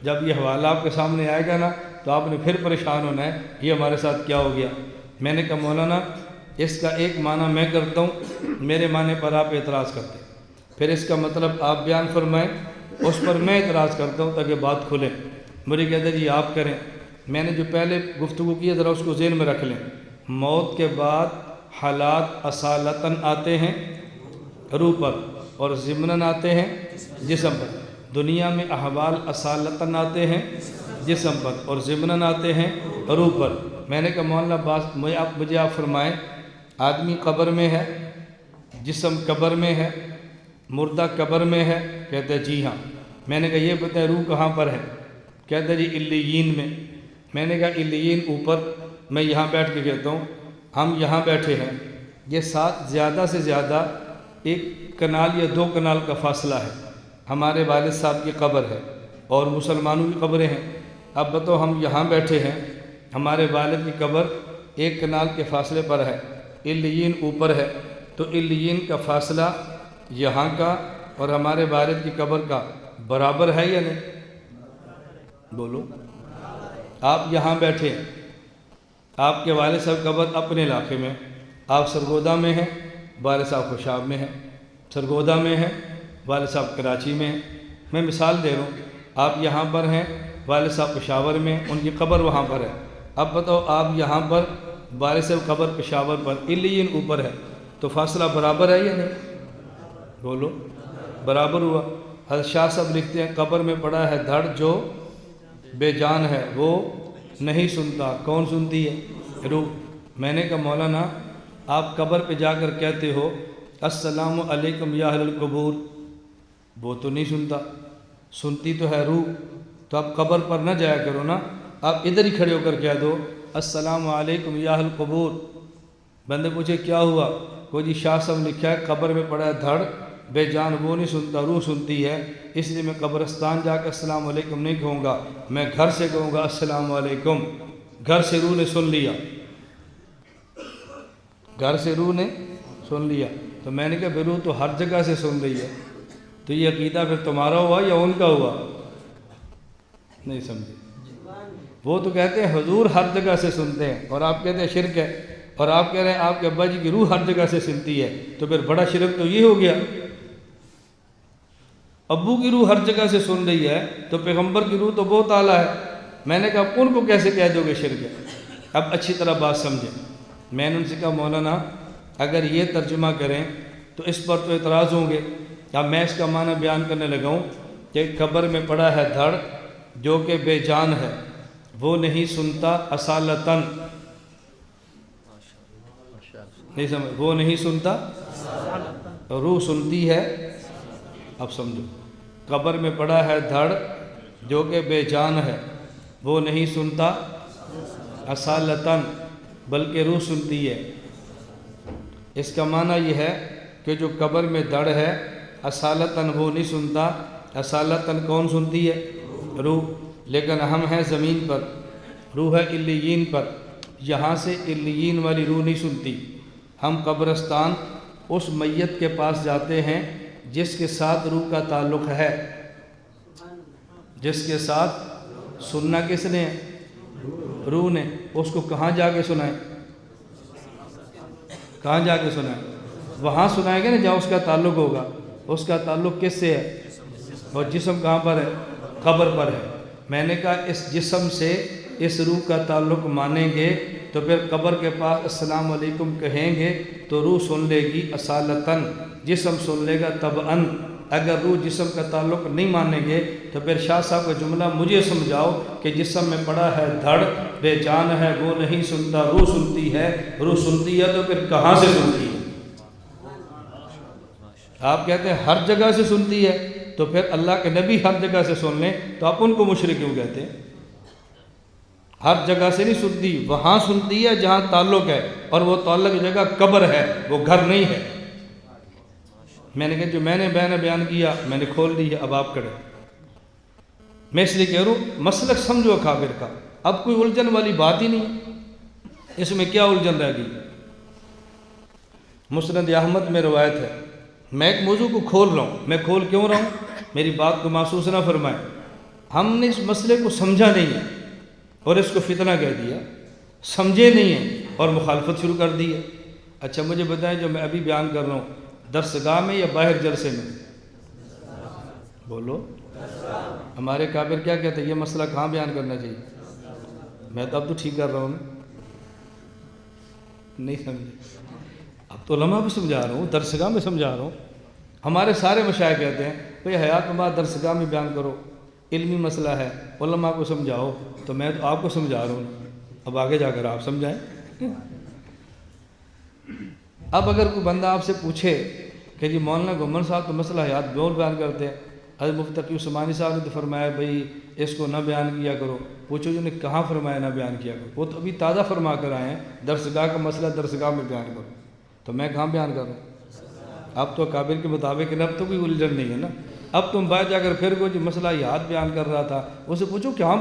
جب یہ حوالہ آپ کے سامنے آئے گا نا تو آپ نے پھر پریشان ہونا ہے یہ ہمارے ساتھ کیا ہو گیا۔ میں نے کہا مولانا اس کا ایک معنی میں کرتا ہوں، میرے معنی پر آپ اعتراض کرتے ہیں، پھر اس کا مطلب آپ بیان فرمائیں، اس پر میں اعتراض کرتا ہوں تاکہ بات کھلے۔ مجھے کہتے ہیں جی آپ کریں۔ میں نے جو پہلے گفتگو کی ہے ذرا اس کو ذہن میں رکھ لیں۔ موت کے بعد حالات اصالتاً آتے ہیں روح پر اور ضمناً آتے ہیں جسم پر۔ دنیا میں احوال اصالتاً آتے ہیں جسم پر اور ضمناً آتے ہیں روح پر۔ میں نے کہا مولانا بات مجھے آپ فرمائیں، آدمی قبر میں ہے، جسم قبر میں ہے، مردہ قبر میں ہے؟ کہتے ہیں جی ہاں۔ میں نے کہا یہ بتائیں روح کہاں پر ہے؟ کہتے ہیں جی علیین میں۔ میں نے کہا علیین اوپر، میں یہاں بیٹھ کے کہتا ہوں ہم یہاں بیٹھے ہیں، یہ ساتھ زیادہ سے زیادہ 1 کنال یا 2 کنال کا فاصلہ ہے۔ ہمارے والد صاحب کی قبر ہے اور مسلمانوں کی قبریں ہیں۔ اب بتاؤ ہم یہاں بیٹھے ہیں، ہمارے والد کی قبر 1 کنال کے فاصلے پر ہے، علیین اوپر ہے، تو علیین کا فاصلہ یہاں کا اور ہمارے والد کی قبر کا برابر ہے یا نہیں؟ بولو۔ آپ یہاں بیٹھے ہیں، آپ کے والد صاحب قبر اپنے علاقے میں، آپ سرگودا میں ہیں، والد صاحب خوشاب میں ہیں، سرگودا میں ہیں، والد صاحب کراچی میں ہیں۔ میں مثال دے رہا ہوں، آپ یہاں پر ہیں، والد صاحب پشاور میں، ان کی قبر وہاں پر ہے۔ اب بتاؤ آپ یہاں پر، والد صاحب قبر پشاور پر، علیین اوپر ہے، تو فاصلہ برابر ہے یا نہیں؟ بولو، برابر ہوا۔ حضرت شاہ صاحب لکھتے ہیں قبر میں پڑا ہے دھڑ جو بے جان ہے وہ نہیں سنتا، کون سنتی ہے؟ روح۔ میں نے کہا مولانا آپ قبر پہ جا کر کہتے ہو السلام علیکم یا اہل القبور، وہ تو نہیں سنتا، سنتی تو ہے روح۔ تو آپ قبر پر نہ جایا کرو نا، آپ ادھر ہی کھڑے ہو کر کہہ دو السلام علیکم یا اہل القبور۔ بندے پوچھے کیا ہوا؟ کوئی جی شاہ صاحب لکھا ہے قبر میں پڑا ہے دھڑ بے جان وہ نہیں سنتا، روح سنتی ہے، اس لیے میں قبرستان جا کے السلام علیکم نہیں کہوں گا، میں گھر سے کہوں گا السلام علیکم۔ گھر سے روح نے سن لیا، گھر سے روح نے سن لیا۔ تو میں نے کہا پھر روح تو ہر جگہ سے سن رہی ہے، تو یہ عقیدہ پھر تمہارا ہوا یا ان کا ہوا؟ نہیں سمجھے؟ وہ تو کہتے ہیں حضور ہر جگہ سے سنتے ہیں، اور آپ کہتے ہیں شرک ہے، اور آپ کہہ رہے ہیں آپ کے ابا جی کی روح ہر جگہ سے سنتی ہے، تو پھر بڑا شرک تو یہ ہو گیا۔ ابو کی روح ہر جگہ سے سن رہی ہے تو پیغمبر کی روح تو بہت اعلیٰ ہے۔ میں نے کہا ان کو کیسے کہہ دو گے شرک ہے؟ اب اچھی طرح بات سمجھیں۔ میں نے ان سے کہا مولانا اگر یہ ترجمہ کریں تو اس پر تو اعتراض ہوں گے۔ اب میں اس کا معنی بیان کرنے لگا ہوں کہ قبر میں پڑا ہے دھڑ جو کہ بے جان ہے وہ نہیں سنتا اصالتاً، نہیں سمجھ، وہ نہیں سنتا، روح سنتی ہے۔ اب سمجھو، قبر میں پڑا ہے دھڑ جو کہ بے جان ہے وہ نہیں سنتا اصالتاً بلکہ روح سنتی ہے۔ اس کا معنی یہ ہے کہ جو قبر میں دھڑ ہے اصالتاً وہ نہیں سنتا، اصالتاً کون سنتی ہے؟ روح۔ لیکن ہم ہیں زمین پر، روح ہے علیین پر، یہاں سے علیین والی روح نہیں سنتی۔ ہم قبرستان اس میت کے پاس جاتے ہیں جس کے ساتھ روح کا تعلق ہے، جس کے ساتھ سننا کس نے؟ روح نے۔ اس کو کہاں جا کے سنائیں؟ کہاں جا کے سنائیں؟ وہاں سنائیں گے نا جہاں اس کا تعلق ہوگا۔ اس کا تعلق کس سے ہے؟ اور جسم کہاں پر ہے؟ قبر پر ہے۔ میں نے کہا اس جسم سے اس روح کا تعلق مانیں گے تو پھر قبر کے پاس السلام علیکم کہیں گے تو روح سن لے گی اصالتاً، جسم سن لے گا طبعاً۔ اگر روح جسم کا تعلق نہیں مانیں گے تو پھر شاہ صاحب کا جملہ مجھے سمجھاؤ کہ جسم میں پڑا ہے دھڑ بے جان ہے وہ نہیں سنتا، روح سنتی ہے۔ روح سنتی ہے تو پھر کہاں سے سنتی ہے؟ آپ کہتے ہیں ہر جگہ سے سنتی ہے، تو پھر اللہ کے نبی ہر جگہ سے سن لیں تو آپ ان کو مشرک کیوں کہتے ہیں؟ ہر جگہ سے نہیں سنتی، وہاں سنتی ہے جہاں تعلق ہے، اور وہ تعلق کی جگہ قبر ہے، وہ گھر نہیں ہے۔ میں نے کہا جو میں نے بیان کیا میں نے کھول دی ہے، اب آپ کریں۔ میں اس لیے کہہ رہا ہوں مسلک سمجھو کافر کا، اب کوئی الجھن والی بات ہی نہیں، اس میں کیا الجھن رہ گئی؟ مسند احمد میں روایت ہے، میں ایک موضوع کو کھول رہا ہوں، میں کھول کیوں رہا ہوں؟ میری بات کو محسوس نہ فرمائیں، ہم نے اس مسئلے کو سمجھا نہیں ہے اور اس کو فتنہ کہہ دیا، سمجھے نہیں ہیں اور مخالفت شروع کر دی ہے۔ اچھا مجھے بتائیں جو میں ابھی بیان کر رہا ہوں درسگاہ میں یا باہر جلسے میں؟ بولو۔ ہمارے کافر کیا کہتے ہیں یہ مسئلہ کہاں بیان کرنا چاہیے؟ میں تو اب تو ٹھیک کر رہا ہوں، نہیں سمجھے؟ اب تو علماء بھی سمجھا رہا ہوں، درسگاہ میں سمجھا رہا ہوں۔ ہمارے سارے مشائخ کہتے ہیں بھئی حیات کے بعد درسگاہ میں بیان کرو، علمی مسئلہ ہے، علماء کو سمجھاؤ، تو میں تو آپ کو سمجھا رہا ہوں، اب آگے جا کر آپ سمجھائیں۔ اب اگر کوئی بندہ آپ سے پوچھے کہ جی مولانا گھمن صاحب تو مسئلہ حیات بیول بیان کرتے ہیں، حضرت مفتی تقی عثمانی صاحب نے تو فرمایا بھئی اس کو نہ بیان کیا کرو، پوچھو جو نے کہاں فرمایا نہ بیان کیا کرو؟ وہ تو ابھی تازہ فرما کر آئے ہیں درسگاہ کا مسئلہ درسگاہ میں بیان کرو، تو میں کہاں بیان کروں؟ اب تو کابر کے مطابق اب تو کوئی الجھن نہیں ہے نا، اب تم باہر جا کر پھر کو جو مسئلہ حیات بیان کر رہا تھا اسے پوچھو کہاں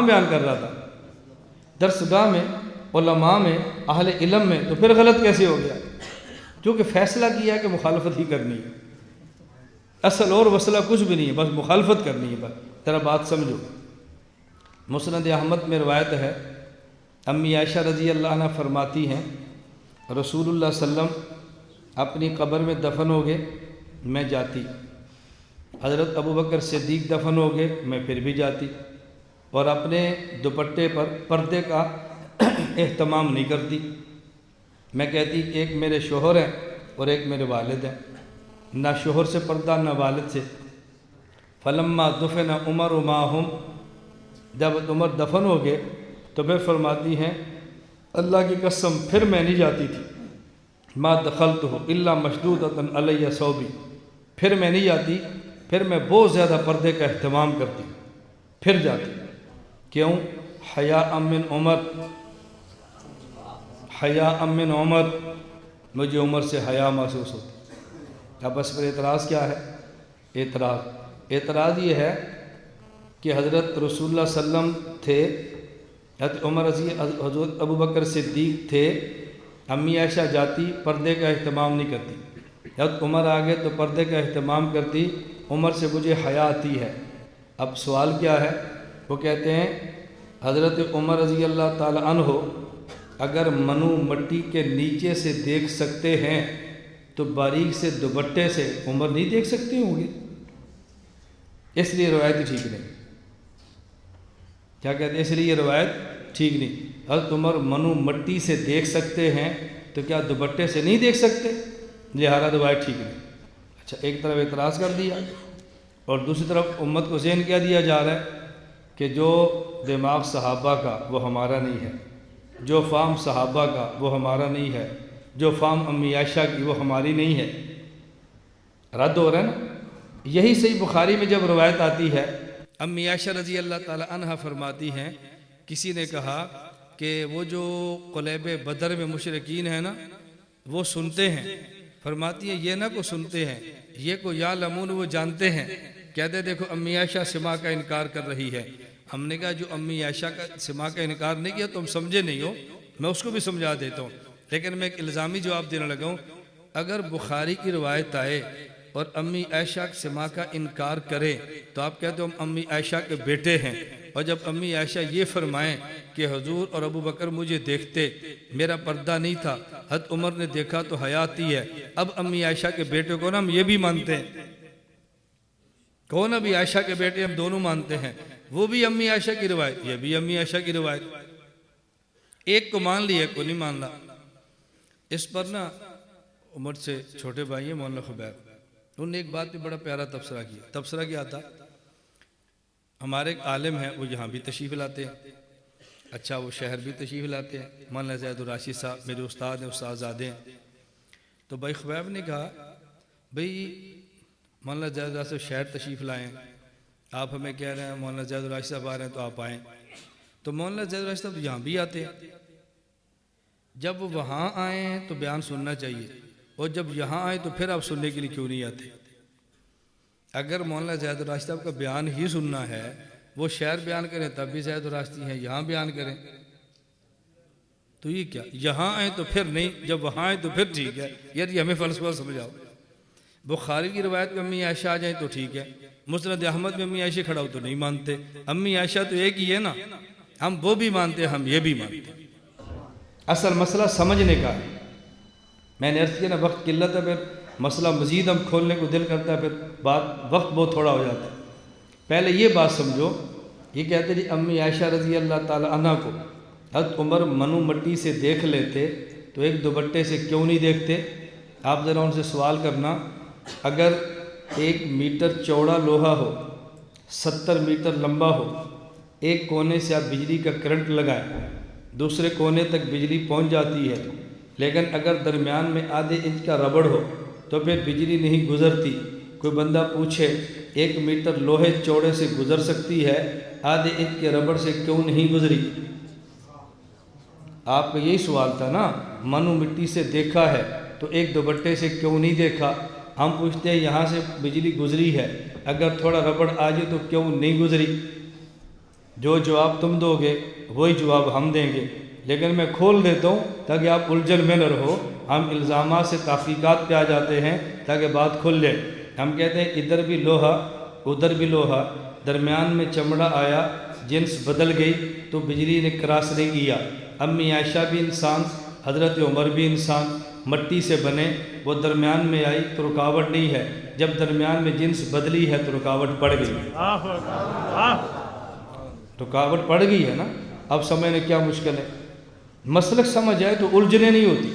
بیان کر رہا تھا؟ درسگاہ میں، علماء میں، اہل علم میں، تو پھر غلط کیسے ہو گیا؟ کیونکہ فیصلہ کیا ہے کہ مخالفت ہی کرنی ہے، اصل اور وصلہ کچھ بھی نہیں ہے، بس مخالفت کرنی ہے، بس تیرا بات سمجھو۔ مسند احمد میں روایت ہے، امی عائشہ رضی اللہ عنہ فرماتی ہیں رسول اللہ صلی اللہ علیہ وسلم اپنی قبر میں دفن ہو گئے، میں جاتی، حضرت ابوبکر صدیق دفن ہو گئے، میں پھر بھی جاتی، اور اپنے دوپٹے پر پردے کا اہتمام نہیں کرتی، میں کہتی ایک میرے شوہر ہیں اور ایک میرے والد ہیں، نہ شوہر سے پردہ نہ والد سے۔ فلما دفن عمر معہم، جب عمر دفن ہو گئے تو پھر فرماتی ہیں اللہ کی قسم پھر میں نہیں جاتی تھی، ما دخلتہ الا مشدودۃ علی ثوبی، پھر میں نہیں جاتی، پھر میں بہت زیادہ پردے کا اہتمام کرتی، پھر جاتی، کیوں؟ حیاء من عمر، حیاء من عمر، مجھے عمر سے حیا محسوس ہوتی۔ اب اس پر اعتراض کیا ہے؟ اعتراض یہ ہے کہ حضرت رسول اللہ صلی اللہ علیہ وسلم تھے، حضرت عمر رضی، حضرت ابوبکر صدیق تھے، امی عائشہ جاتی پردے کا اہتمام نہیں کرتی، حضرت عمر آگے تو پردے کا اہتمام کرتی، عمر سے مجھے حیا آتی ہے۔ اب سوال کیا ہے؟ وہ کہتے ہیں حضرت عمر رضی اللہ تعالی عنہ اگر منو مٹی کے نیچے سے دیکھ سکتے ہیں تو باریک سے دوپٹے سے عمر نہیں دیکھ سکتے ہوں گے، اس لیے روایت ٹھیک نہیں۔ کیا کہتے ہیں؟ اس لیے یہ روایت ٹھیک نہیں، حضرت عمر منو مٹی سے دیکھ سکتے ہیں تو کیا دوپٹے سے نہیں دیکھ سکتے؟ لہذا روایت ٹھیک نہیں۔ اچھا ایک طرف اعتراض کر دیا اور دوسری طرف امت کو ذہن کیا دیا جا رہا ہے کہ جو دماغ صحابہ کا وہ ہمارا نہیں ہے، جو فہم صحابہ کا وہ ہمارا نہیں ہے، جو فہم امی عائشہ کی وہ ہماری نہیں ہے، رد ہو رہا ہے نا۔ یہی صحیح بخاری میں جب روایت آتی ہے، امی عائشہ رضی اللہ تعالی عنہ فرماتی ہیں کسی نے کہا کہ وہ جو قلیب بدر میں مشرکین ہیں نا وہ سنتے ہیں، فرماتی ہیں یہ نہ کو سنتے ہیں، یہ کو یعلمون وہ جانتے ہیں، کہتے دیکھو امی عائشہ سماع کا انکار کر رہی ہے۔ ہم نے کہا جو امی عائشہ کا سماع کا انکار نہیں کیا تم سمجھے نہیں ہو، میں اس کو بھی سمجھا دیتا ہوں، لیکن میں ایک الزامی جواب دینے لگا ہوں۔ اگر بخاری کی روایت آئے اور امی عائشہ سماع کا انکار کرے تو آپ کہتے ہو ہم امی عائشہ کے بیٹے ہیں، اور جب امی عائشہ یہ فرمائیں کہ حضور اور ابو بکر مجھے دیکھتے، میرا پردہ نہیں تھا، حضرت عمر نے دیکھا تو حیاتی ہے، اب امی عائشہ کے بیٹے کو نا ہم یہ بھی مانتے ہیں، کون ابھی عائشہ کے بیٹے ہم دونوں مانتے ہیں، وہ بھی امی عائشہ کی روایت، یہ بھی امی عائشہ کی روایت، ایک کو مان لی ایک کو نہیں مان لا۔ اس پر نا عمر سے چھوٹے بھائی ہیں مولانا خبیر، انہوں نے ایک بات بھی بڑا پیارا تبصرہ کیا تھا۔ ہمارے ایک عالم ہیں وہ یہاں بھی تشریف لاتے ہیں، اچھا وہ شہر بھی تشریف لاتے ہیں، مولانا زید الراشد صاحب میرے استاد ہیں، استاد زادے ہیں، تو بھائی خبیب نے کہا بھئی مولانا زید الراشد صاحب شہر تشریف لائیں، آپ ہمیں کہہ رہے ہیں مولانا زید الراشد صاحب آ رہے ہیں تو آپ آئیں، تو مولانا زید الراشد صاحب یہاں بھی آتے ہیں، جب وہ وہاں آئیں تو بیان سننا چاہیے، اور جب یہاں آئے تو پھر آپ سننے کے لیے کیوں نہیں آتے؟ اگر مولانا زید الراشد صاحب کا بیان ہی سننا ہے، وہ شعر بیان کریں تب بھی زید الراشدی ہیں، یہاں بیان کریں تو یہ کیا؟ یہاں آئیں تو پھر نہیں، جب وہاں آئیں تو پھر ٹھیک ہے۔ یار یہ ہمیں فلسفہ سمجھاؤ۔ بخاری کی روایت میں امی عائشہ آ جائیں تو ٹھیک ہے، مسند احمد میں امی عائشہ کھڑا ہو تو نہیں مانتے۔ امی عائشہ تو ایک ہی ہے نا، ہم وہ بھی مانتے ہیں، ہم یہ بھی مانتے ہیں۔ اصل مسئلہ سمجھنے کا ہے۔ میں نے عرض کیا نا وقت قلت ہے، پھر مسئلہ مزید ہم کھولنے کو دل کرتا ہے، پھر وقت بہت تھوڑا ہو جاتا ہے۔ پہلے یہ بات سمجھو، یہ کہتے جی امی عائشہ رضی اللہ تعالی عنہ کو حضرت عمر منو مٹی سے دیکھ لیتے تو ایک دوپٹے سے کیوں نہیں دیکھتے؟ آپ ذرا ان سے سوال کرنا، اگر 1 میٹر چوڑا لوہا ہو، 70 میٹر لمبا ہو، ایک کونے سے آپ بجلی کا کرنٹ لگائیں، دوسرے کونے تک بجلی پہنچ جاتی ہے، لیکن اگر درمیان میں آدھے انچ کا ربڑ ہو تو پھر بجلی نہیں گزرتی۔ کوئی بندہ پوچھے 1 میٹر لوہے چوڑے سے گزر سکتی ہے، آدھے انچ کے ربڑ سے کیوں نہیں گزری؟ آپ کا یہی سوال تھا نا، منو مٹی سے دیکھا ہے تو ایک دوپٹے سے کیوں نہیں دیکھا؟ ہم پوچھتے ہیں یہاں سے بجلی گزری ہے، اگر تھوڑا ربڑ آ جائے تو کیوں نہیں گزری؟ جو جواب تم دو گے وہی جواب ہم دیں گے، لیکن میں کھول دیتا ہوں تاکہ آپ الجھن میں نہ رہو۔ ہم الزامات سے تحقیقات پہ آ جاتے ہیں تاکہ بات کھل جائے۔ ہم کہتے ہیں ادھر بھی لوہا ادھر بھی لوہا، درمیان میں چمڑا آیا، جنس بدل گئی تو بجلی نے کراس نہیں کیا۔ امی عائشہ بھی انسان، حضرت عمر بھی انسان، مٹی سے بنے، وہ درمیان میں آئی تو رکاوٹ نہیں ہے، جب درمیان میں جنس بدلی ہے تو رکاوٹ پڑ گئی، رکاوٹ پڑ گئی ہے نا۔ اب سمجھنے کیا مشکل ہے؟ مسلک سمجھ آئے تو الجھنے نہیں ہوتی۔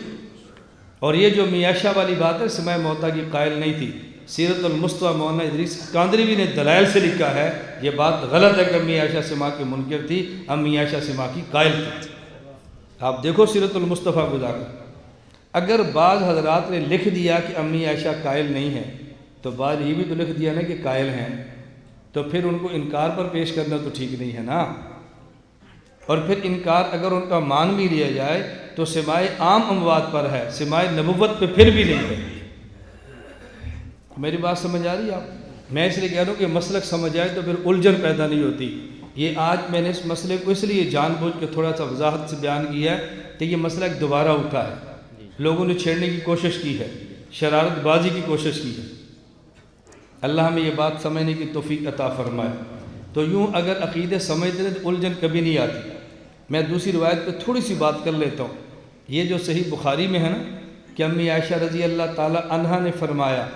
اور یہ جو میاشہ والی بات ہے سماع موتا کی قائل نہیں تھی۔ سیرت المصطفیٰ مولانا ادریس کاندریوی نے دلائل سے لکھا ہے یہ بات غلط ہے کہ امی عائشہ سماع کی منکر تھی، امی عائشہ سماع کی قائل تھی۔ آپ دیکھو سیرت المصطفیٰ کو جا کر، اگر بعض حضرات نے لکھ دیا کہ امی عائشہ قائل نہیں ہے تو بعض یہ بھی تو لکھ دیا نا کہ قائل ہیں، تو پھر ان کو انکار پر پیش کرنا تو ٹھیک نہیں ہے نا۔ اور پھر انکار اگر ان کا مان بھی لیا جائے تو سماع عام اموات پر ہے، سماع نبوت پہ پھر بھی نہیں ہے۔ میری بات سمجھ آ رہی ہے آپ؟ میں اس لیے کہہ رہا ہوں کہ مسلک سمجھ آئے تو پھر الجھن پیدا نہیں ہوتی۔ یہ آج میں نے اس مسئلے کو اس لیے جان بوجھ کے تھوڑا سا وضاحت سے بیان کیا ہے کہ یہ مسئلہ ایک دوبارہ اٹھا ہے، لوگوں نے چھیڑنے کی کوشش کی ہے، شرارت بازی کی کوشش کی ہے۔ اللہ ہمیں یہ بات سمجھنے کی توفیق عطا فرمائے۔ تو یوں اگر عقیدے سمجھتے رہے تو الجھن کبھی نہیں آتی۔ میں دوسری روایت پہ تھوڑی سی بات کر لیتا ہوں۔ یہ جو صحیح بخاری میں ہے نا کہ امی عائشہ رضی اللہ تعالی عنہا نے فرمایا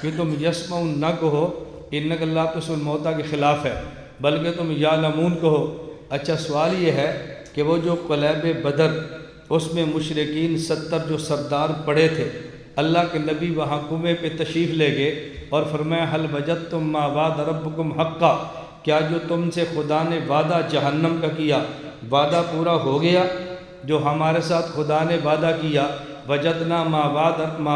کہ تم یسمع نہ کہو، انک لا تسمع الموتیٰ کے خلاف ہے، بلکہ تم یعلمون کہو۔ اچھا سوال یہ ہے کہ وہ جو قلیب بدر اس میں مشرکین 70 جو سردار پڑے تھے، اللہ کے نبی وہاں کنویں پہ تشریف لے گئے اور فرمایا حل وجدتم ما وعد ربکم حقا، کیا جو تم سے خدا نے وعدہ جہنم کا کیا وعدہ پورا ہو گیا؟ جو ہمارے ساتھ خدا نے وعدہ کیا وجدنا ما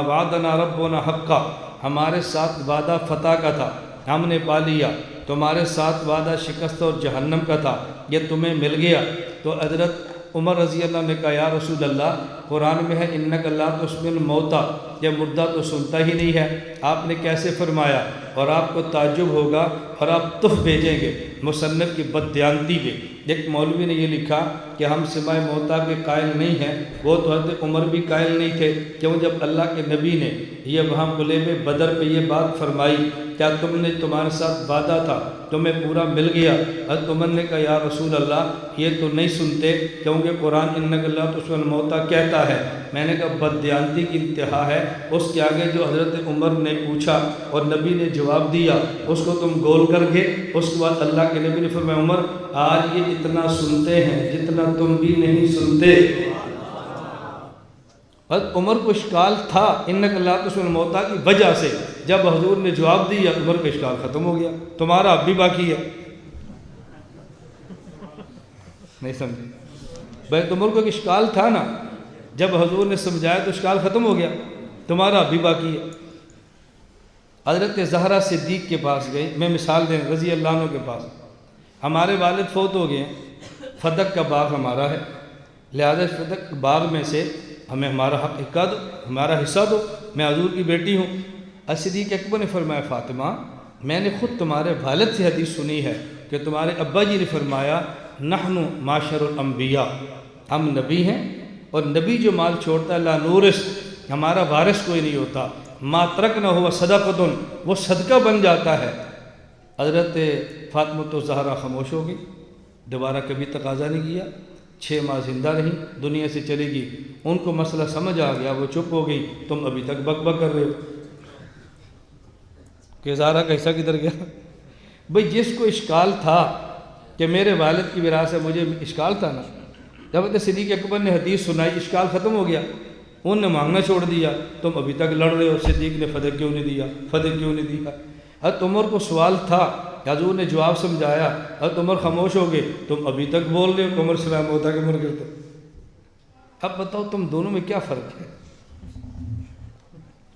وعدنا ربنا حقا، ہمارے ساتھ وعدہ فتح کا تھا، ہم نے پا لیا، تمہارے ساتھ وعدہ شکست اور جہنم کا تھا، یہ تمہیں مل گیا۔ تو حضرت عمر رضی اللہ نے کہا یا رسول اللہ قرآن میں ہے انک لا تسمع الموتیٰ، یہ مردہ تو سنتا ہی نہیں ہے، آپ نے کیسے فرمایا؟ اور آپ کو تعجب ہوگا اور آپ تف بھیجیں گے مصنف کی بددیانتی کے۔ ایک مولوی نے یہ لکھا کہ ہم سماع موتیٰ کے قائل نہیں ہیں، وہ تو حضرت عمر بھی قائل نہیں تھے، کیوں جب اللہ کے نبی نے یہ وہاں قلیب بدر پہ یہ بات فرمائی کیا تم نے تمہارے ساتھ وعدہ تھا تمہیں پورا مل گیا؟ حضرت عمر نے کہا یا رسول اللہ یہ تو نہیں سنتے کیونکہ قرآن انک لا تسمع الموتیٰ کہتا ہے۔ میں نے کہا بددیانتی کی انتہا ہے، اس کے آگے جو حضرت عمر نے پوچھا اور نبی نے جواب دیا اس کو تم گول کر گئے۔ اس کے بعد اللہ کے نبی نے فرمایا عمر آج یہ اتنا سنتے ہیں جتنا تم بھی نہیں سنتے۔ حضرت عمر کو اشکال تھا انک لا تسمع الموتیٰ کی وجہ سے، جب حضور نے جواب دیا عمر کا اشکال ختم ہو گیا، تمہارا اب بھی باقی ہے۔ نہیں سمجھے بھائی؟ عمر کو ایک اشکال تھا نا، جب حضور نے سمجھایا تو اشکال ختم ہو گیا، تمہارا اب بھی باقی ہے۔ حضرت زہرا صدیق کے پاس گئے، میں مثال دیں رضی اللہ عنہ کے پاس، ہمارے والد فوت ہو گئے ہیں، فدق کا باغ ہمارا ہے، لہذا فدق باغ میں سے ہمیں ہمارا حق اکا دو، ہمارا حصہ دو، میں حضور کی بیٹی ہوں۔ صدیق اکبر نے فرمایا فاطمہ میں نے خود تمہارے والد سے حدیث سنی ہے کہ تمہارے ابا جی نے فرمایا نحن معاشر الانبیاء، ہم نبی ہیں اور نبی جو مال چھوڑتا ہے لا نورث، ہمارا وارث کوئی نہیں ہوتا، ما ترکنا ہوا صدقۃ، وہ صدقہ بن جاتا ہے۔ حضرت فاطمہ الزہرا خاموش ہو گئی، دوبارہ کبھی تقاضا نہیں کیا، 6 ماہ زندہ رہی، دنیا سے چلے گئی۔ ان کو مسئلہ سمجھ آ گیا، وہ چپ ہو گئی، تم ابھی تک بک بک کر رہے ہو کہ زہرا کا حصہ کدھر گیا؟ بھئی جس کو اشکال تھا کہ میرے والد کی وراثت سے مجھے اشکال تھا نا، جب صدیق اکبر نے حدیث سنائی اشکال ختم ہو گیا، انہوں نے مانگنا چھوڑ دیا، تم ابھی تک لڑ رہے ہو، صدیق نے فتح کیوں نہیں دیا، فتح کیوں نہیں دیا؟ حضرت عمر کو سوال تھا، حضور نے جواب سمجھایا، حضرت عمر خاموش ہو گئے، تم ابھی تک بول رہے ہو، عمر سلام ہوتا کہ عمر کرتے۔ اب بتاؤ تم دونوں میں کیا فرق ہے؟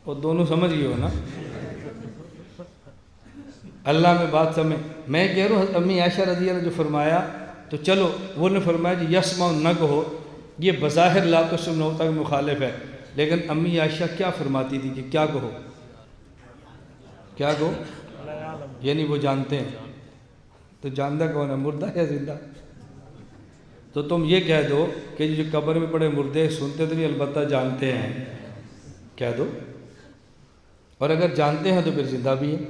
اور دونوں سمجھ گئے ہو نا؟ اللہ میں بات سمجھ، میں کہہ رہا ہوں حضرت امی عائشہ رضی اللہ عنہ جو فرمایا تو چلو وہ نے فرمایا جی یسمع نہ کہو، یہ بظاہر لا تسمع ہوتا کہ مخالف ہے، لیکن امی عائشہ کیا فرماتی تھی کہ کیا کہو، کیا کہو؟ یعنی وہ جانتے ہیں، تو جانتا کون ہے، مردہ یا زندہ؟ تو تم یہ کہہ دو کہ جو قبر میں پڑے مردے سنتے تو نہیں، البتہ جانتے ہیں، کہہ دو۔ اور اگر جانتے ہیں تو پھر زندہ بھی ہیں،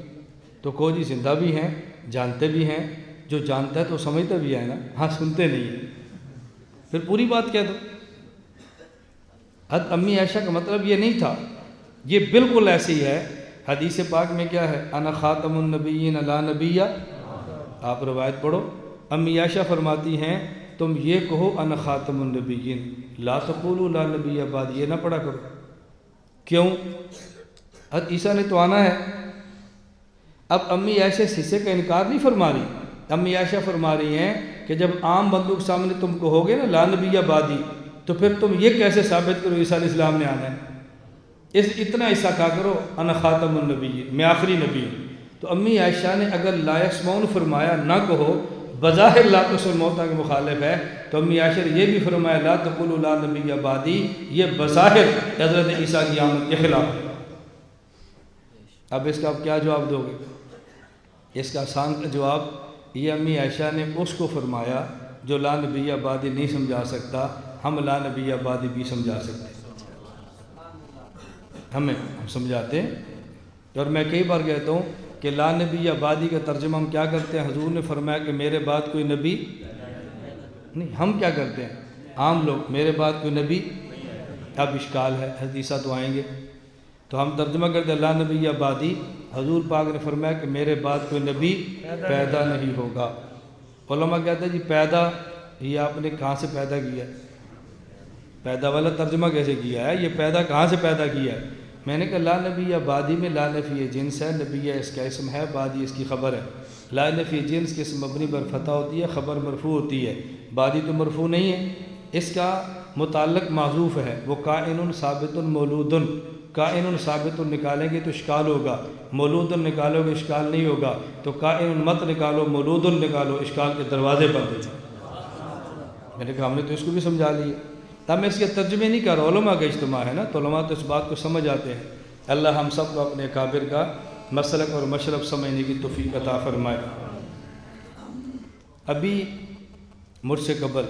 تو کو جی زندہ بھی ہیں، جانتے بھی ہیں، جو جانتا ہے تو سمجھتا بھی ہے نا، ہاں سنتے نہیں ہیں، پھر پوری بات کہہ دو۔ حضرت امی عائشہ کا مطلب یہ نہیں تھا، یہ بالکل ایسی ہے۔ حدیث پاک میں کیا ہے؟ انا خاتم النبیین لا نبی، آپ روایت پڑھو، امی عائشہ فرماتی ہیں تم یہ کہو انا خاتم النبیین، لا تقولوا لا نبی بعد، یہ نہ پڑھا کرو۔ کیوں؟ حضرت عیسیٰ نے تو آنا ہے۔ اب امی عائشہ اس حصے کا انکار نہیں فرما رہی، امی عائشہ فرما رہی ہیں کہ جب عام بندوں کے سامنے تم کہو گے نا لا نبی بعدی، تو پھر تم یہ کیسے ثابت کرو عیسیٰ علیہ السلام نے آنا ہے؟ اتنا حصہ کہا کرو انا خاتم النبیین، میں آخری نبی ہوں۔ تو امی عائشہ نے اگر لا یسمعون فرمایا نہ کہو، بظاہر لا تسمع ہوتا کے مخالف ہے، تو امی عائشہ نے یہ بھی فرمایا لا تقولوا لا نبی بعدی، یہ بظاہر حضرت عیسیٰ کی آمد کے خلاف ہے۔ اب اس کا آپ کیا جواب دو گے؟ اس کا آسان کا جواب یہ امی عائشہ نے اس کو فرمایا جو لا نبی بعدی نہیں سمجھا سکتا، ہم لا نبی بعدی بھی سمجھا سکتے ہیں، ہم سمجھاتے ہیں۔ اور میں کئی بار کہتا ہوں کہ لا نبی بعدی کا ترجمہ ہم کیا کرتے ہیں؟ حضور نے فرمایا کہ میرے بعد کوئی نبی نہیں، ہم کیا کرتے ہیں عام لوگ؟ میرے بعد کوئی نبی، اب اشکال ہے، حدیثہ تو آئیں گے، تو ہم ترجمہ کرتے ہیں لا نبی بعدی، حضور پاک نے فرمایا کہ میرے بعد کوئی نبی پیدا نہیں ہوگا۔ علماء کہتے ہیں جی پیدا یہ آپ نے کہاں سے پیدا کیا ہے؟ پیدا والا ترجمہ کیسے کیا ہے؟ یہ پیدا کہاں سے پیدا کیا ہے؟ میں نے کہا لا نبی بعدی میں لا نفی جنس ہے، نبی اس کا اسم ہے، بعدی اس کی خبر ہے۔ لا نفی جنس کے اسم مبنی پر فتح ہوتی ہے، خبر مرفوع ہوتی ہے، بعدی تو مرفوع نہیں ہے، اس کا متعلق معذوف ہے، وہ کائن ثابت مولود، کائن ثابت نکالیں گے تو اشکال ہوگا، مولود نکالو گے اشکال نہیں ہوگا، تو کائن مت نکالو مولود نکالو، اشکال کے دروازے بند ہو جائیں۔ میں نے کہا ہم نے تو اس کو بھی سمجھا لیا، تب میں اس کے ترجمے نہیں کر رہا، علماء کا اجتماع ہے نا، تو علماء تو اس بات کو سمجھ آتے ہیں۔ اللہ ہم سب کو اپنے اکابر کا مسلک اور مشرب سمجھنے کی توفیق عطا فرمائے۔ ابھی مجھ سے قبل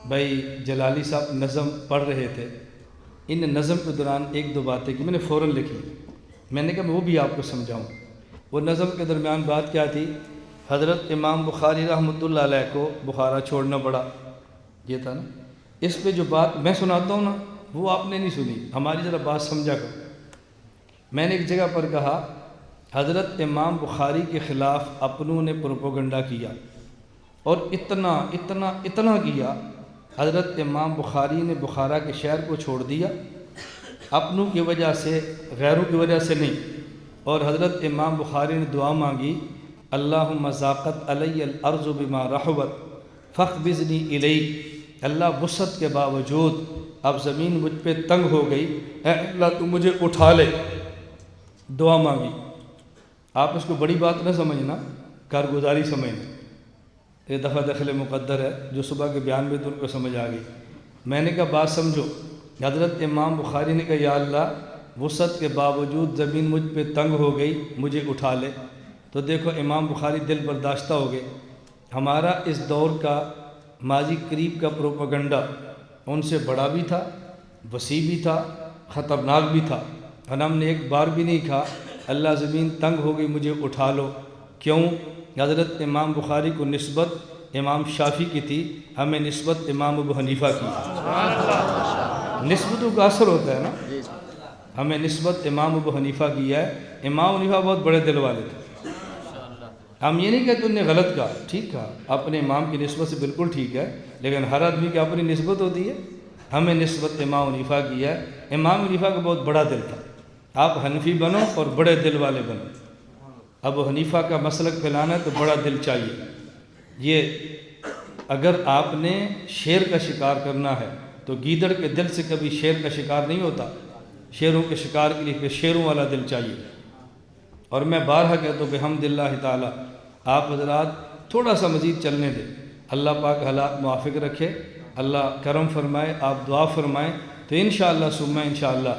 بھائی جلالی صاحب نظم پڑھ رہے تھے، ان نظم کے دوران ایک دو باتیں کی میں نے فوراً لکھی، میں نے کہا میں وہ بھی آپ کو سمجھاؤں۔ وہ نظم کے درمیان بات کیا تھی؟ حضرت امام بخاری رحمۃ اللہ علیہ کو بخارا چھوڑنا پڑا، یہ تھا نا۔ اس پہ جو بات میں سناتا ہوں نا وہ آپ نے نہیں سنی، ہماری ذرا بات سمجھا کرو۔ میں نے ایک جگہ پر کہا حضرت امام بخاری کے خلاف اپنوں نے پروپیگنڈا کیا، اور اتنا کیا، حضرت امام بخاری نے بخارا کے شہر کو چھوڑ دیا، اپنوں کی وجہ سے، غیروں کی وجہ سے نہیں، اور حضرت امام بخاری نے دعا مانگی اللہم ذاقت علی الارض بما رحبت فاقبضنی الیک، اللہ وسعت کے باوجود اب زمین مجھ پہ تنگ ہو گئی، اے اللہ تو مجھے اٹھا لے، دعا مانگی۔ آپ اس کو بڑی بات نہ سمجھنا، کارگزاری سمجھنا، یہ دفعہ دخل مقدر ہے، جو صبح کے بیان میں تو ان کو سمجھ آ گئی۔ میں نے کہا بات سمجھو، حضرت امام بخاری نے کہا یا اللہ وسعت کے باوجود زمین مجھ پہ تنگ ہو گئی، مجھے اٹھا لے۔ تو دیکھو امام بخاری دل برداشتہ ہو گئے۔ ہمارا اس دور کا ماضی قریب کا پروپیگنڈا ان سے بڑا بھی تھا، وسیع بھی تھا، خطرناک بھی تھا، اور ہم نے ایک بار بھی نہیں کہا اللہ زمین تنگ ہو گئی مجھے اٹھا لو۔ کیوں؟ حضرت امام بخاری کو نسبت امام شافعی کی تھی، ہمیں نسبت امام ابو حنیفہ کی۔ نسبتوں کا اثر ہوتا ہے نا، ہمیں نسبت امام ابو حنیفہ کی ہے۔ امام حنیفہ بہت بڑے دل والے تھے۔ ہم یہ نہیں کہتے انہیں غلط کہا، ٹھیک کہا، اپنے امام کی نسبت سے بالکل ٹھیک ہے، لیکن ہر آدمی کی اپنی نسبت ہوتی ہے۔ ہمیں نسبت امام حنیفہ کی ہے۔ امام حنیفہ کا بہت بڑا دل تھا۔ آپ حنفی بنو اور بڑے دل والے بنو۔ ابو حنیفہ کا مسلک پھیلانا ہے تو بڑا دل چاہیے۔ یہ اگر آپ نے شیر کا شکار کرنا ہے تو گیدڑ کے دل سے کبھی شیر کا شکار نہیں ہوتا۔ شیروں کے شکار کے لیے شیروں والا دل چاہیے۔ اور میں بارہا کہتا ہوں بحمد اللہ تعالیٰ آپ حضرات تھوڑا سا مزید چلنے دیں، اللہ پاک حالات موافق رکھے، اللہ کرم فرمائے، آپ دعا فرمائیں تو انشاءاللہ ثم انشاءاللہ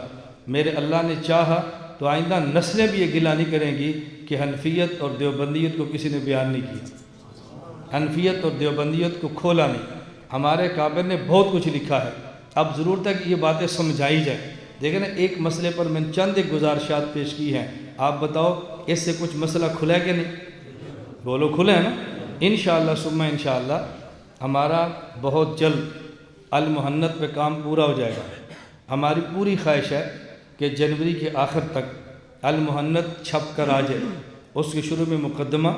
میرے اللہ نے چاہا تو آئندہ نسلیں بھی یہ گلہ نہیں کریں گی کہ حنفیت اور دیوبندیت کو کسی نے بیان نہیں کیا، حنفیت اور دیوبندیت کو کھولا نہیں۔ ہمارے کابر نے بہت کچھ لکھا ہے، اب ضرورت ہے کہ یہ باتیں سمجھائی جائیں۔ دیکھیں نا، ایک مسئلے پر میں چند ایک گزارشات پیش کی ہیں، آپ بتاؤ اس سے کچھ مسئلہ کھلا ہے کہ نہیں؟ بولو کھلے ہیں نا؟ انشاءاللہ ثم انشاءاللہ ہمارا بہت جلد المحنت پہ کام پورا ہو جائے گا۔ ہماری پوری خواہش ہے کہ جنوری کے آخر تک المحنت چھپ کر آ جائے۔ اس کے شروع میں مقدمہ،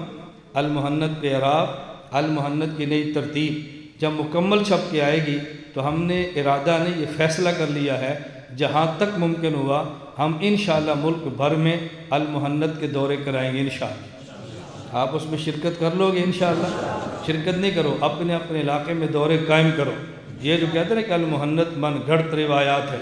المحنت پہ اعراب، المحنت کی نئی ترتیب جب مکمل چھپ کے آئے گی تو ہم نے ارادہ نے یہ فیصلہ کر لیا ہے جہاں تک ممکن ہوا ہم انشاءاللہ ملک بھر میں المحنت کے دورے کرائیں گے انشاءاللہ۔ آپ اس میں شرکت کر لو گے انشاءاللہ؟ شرکت نہیں کرو، اپنے اپنے علاقے میں دورے قائم کرو۔ یہ جو کہتے ہیں کہ المحنت من گھڑت روایات ہے،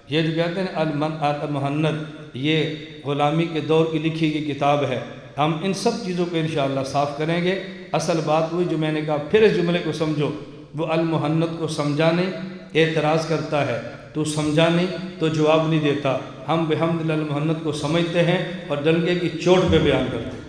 یہ جو کہتے ہیں المحنت یہ غلامی کے دور کی لکھی گئی کتاب ہے، ہم ان سب چیزوں کو انشاءاللہ صاف کریں گے۔ اصل بات ہوئی جو میں نے کہا، پھر اس جملے کو سمجھو، وہ المحنت کو سمجھا نہیں، اعتراض کرتا ہے، تو سمجھا نہیں تو جواب نہیں دیتا۔ ہم بحمد المحنت کو سمجھتے ہیں اور ڈنڈے کی چوٹ پہ بیان کرتے ہیں۔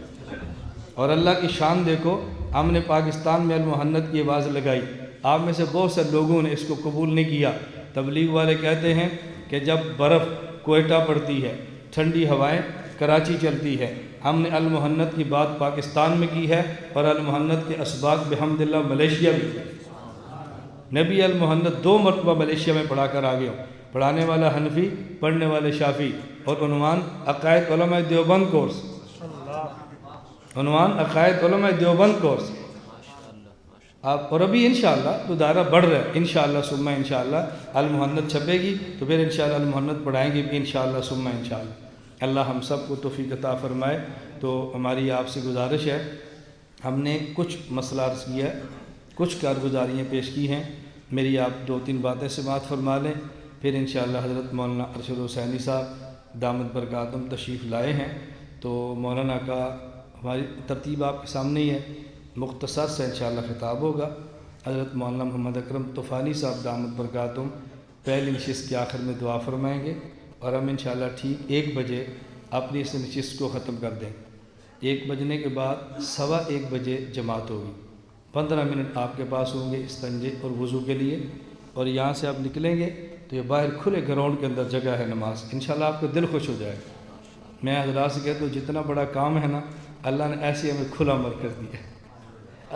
اور اللہ کی شان دیکھو، ہم نے پاکستان میں المحنت کی آواز لگائی، آپ میں سے بہت سے لوگوں نے اس کو قبول نہیں کیا۔ تبلیغ والے کہتے ہیں کہ جب برف کوئٹہ پڑتی ہے، ٹھنڈی ہوائیں کراچی چلتی ہے، ہم نے المحنت کی بات پاکستان میں کی ہے اور المحنت کے اسباق بحمداللہ ملیشیا بھی ہے۔ نبی المحنت 2 مرتبہ ملیشیا میں پڑھا کر آگے ہوں، پڑھانے والا حنفی، پڑھنے والے شافعی، اور عنوان عقائد علماء دیوبند کورس، عنوان عقائد علماء دیوبند کورس۔ آپ اور ابھی انشاءاللہ تو دائرہ بڑھ رہا ہے، انشاءاللہ ثم انشاءاللہ المحنت چھپے گی تو پھر انشاءاللہ المحنت پڑھائیں گے انشاءاللہ ثم انشاءاللہ۔ اللہ ہم سب کو توفیق عطا فرمائے۔ تو ہماری آپ سے گزارش ہے، ہم نے کچھ مسئلہ عرض کیا ہے، کچھ کارگزاریاں پیش کی ہیں، میری آپ 2-3 باتیں سماعت فرما لیں، پھر انشاءاللہ حضرت مولانا ارشد حسینی صاحب دامت برکاتہم تشریف لائے ہیں، تو مولانا کا ہماری ترتیب آپ کے سامنے ہی ہے، مختصر سے انشاءاللہ خطاب ہوگا۔ حضرت مولانا محمد اکرم طوفانی صاحب دامت برکاتہم پہلی نشست کے آخر میں دعا فرمائیں گے، اور ہم انشاءاللہ ٹھیک 1 بجے اپنی اس نشست کو ختم کر دیں۔ 1 بجنے کے بعد 1:15 بجے جماعت ہوگی، 15 منٹ آپ کے پاس ہوں گے استنجے اور وضو کے لیے، اور یہاں سے آپ نکلیں گے تو یہ باہر کھلے گراؤنڈ کے اندر جگہ ہے نماز، انشاءاللہ آپ کو دل خوش ہو جائے گا۔ میں حضرات سے کہتا ہوں جتنا بڑا کام ہے نا، اللہ نے ایسے ہمیں کھلا مر کر دیا ہے۔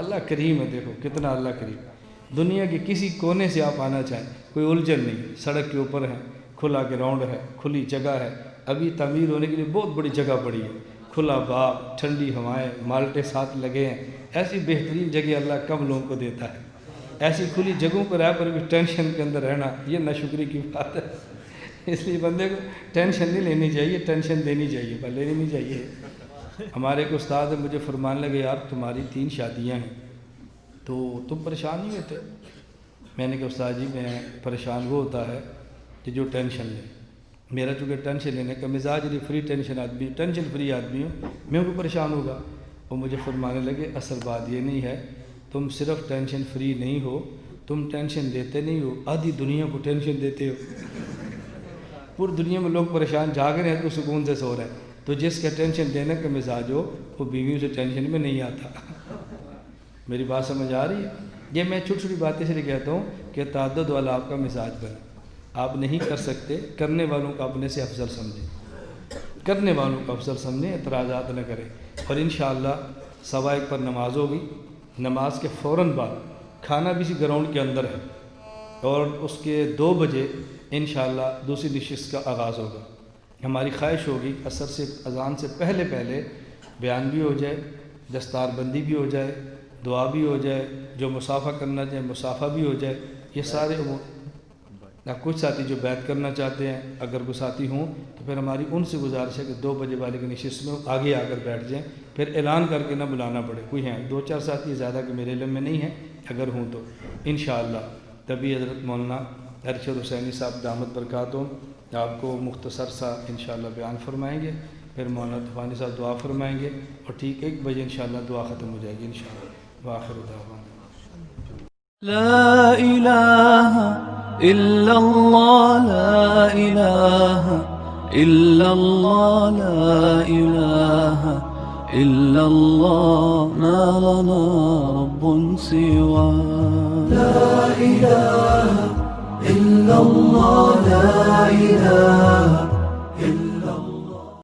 اللہ کریم ہے، دیکھو کتنا اللہ کریم۔ دنیا کے کسی کونے سے آپ آنا چاہیں، کوئی الجھن نہیں، سڑک کے اوپر ہے، کھلا گراؤنڈ ہے، کھلی جگہ ہے، ابھی تعمیر ہونے کے لیے بہت بڑی جگہ پڑی ہے، کھلا باغ، ٹھنڈی ہوائیں، مالٹے ساتھ لگے ہیں۔ ایسی بہترین جگہ اللہ کم لوگوں کو دیتا ہے۔ ایسی کھلی جگہوں پر رہ پر بھی ٹینشن کے اندر رہنا یہ ناشکری کی بات ہے۔ اس لیے بندے کو ٹینشن نہیں لینی چاہیے، ٹینشن دینی چاہیے پر لینی نہیں چاہیے۔ ہمارے ایک استاد مجھے فرمانے لگے، یار تمہاری 3 شادیاں ہیں تو تم پریشان نہیں ہوتے؟ میں نے کہا استاد جی میں پریشان وہ ہوتا ہے کہ جو ٹینشن لے، میرا چونکہ ٹینشن لینے کا مزاج نہیں، فری ٹینشن آدمی، ٹینشن فری آدمی ہوں، میں کو پریشان ہوگا۔ وہ مجھے فرمانے لگے اصل بات یہ نہیں ہے، تم صرف ٹینشن فری نہیں ہو، تم ٹینشن دیتے نہیں ہو، آدھی دنیا کو ٹینشن دیتے ہو۔ پوری دنیا میں لوگ پریشان جاگ رہے ہیں تو سکون سے سو رہے ہیں. تو جس کا ٹینشن دینے کا مزاج ہو وہ بیویوں سے ٹینشن میں نہیں آتا. میری بات سمجھ آ رہی ہے؟ یہ میں چھوٹی چھوٹی باتیں سے کہتا ہوں کہ تعدد والا آپ کا مزاج بنے. آپ نہیں کر سکتے، کرنے والوں کو اپنے سے افضل سمجھیں، کرنے والوں کو افضل سمجھیں، اعتراضات نہ کریں. اور انشاءاللہ 1:15 پر نماز ہوگی. نماز کے فوراً بعد کھانا بھی اسی گراؤنڈ کے اندر ہے، اور اس کے 2 بجے انشاءاللہ دوسری نشست کا آغاز ہوگا. ہماری خواہش ہوگی عصر سے اذان سے پہلے بیان بھی ہو جائے، دستار بندی بھی ہو جائے، دعا بھی ہو جائے، جو مصافحہ کرنا چاہے مصافحہ بھی ہو جائے. یہ سارے کچھ ساتھی جو بیعت کرنا چاہتے ہیں اگر کوئی ساتھی ہوں تو پھر ہماری ان سے گزارش ہے کہ 2 بجے والے کی نشست میں آگے آ کر بیٹھ جائیں، پھر اعلان کر کے نہ بلانا پڑے. کوئی ہیں 2-4 ساتھی، زیادہ کہ میرے علم میں نہیں ہیں، اگر ہوں تو انشاءاللہ. تبھی حضرت مولانا ارشد حسینی صاحب دامت برکاتہم آپ کو مختصر سا انشاءاللہ بیان فرمائیں گے، پھر مولانا طوفانی صاحب دعا فرمائیں گے، اور ٹھیک 1 بجے انشاءاللہ دعا ختم ہو جائے گی انشاءاللہ. وآخر دعوانا لا إله إلا الله، لا إله إلا الله، لا إله إلا الله، ما لنا رب سواه. لا إله إلا الله، لا إله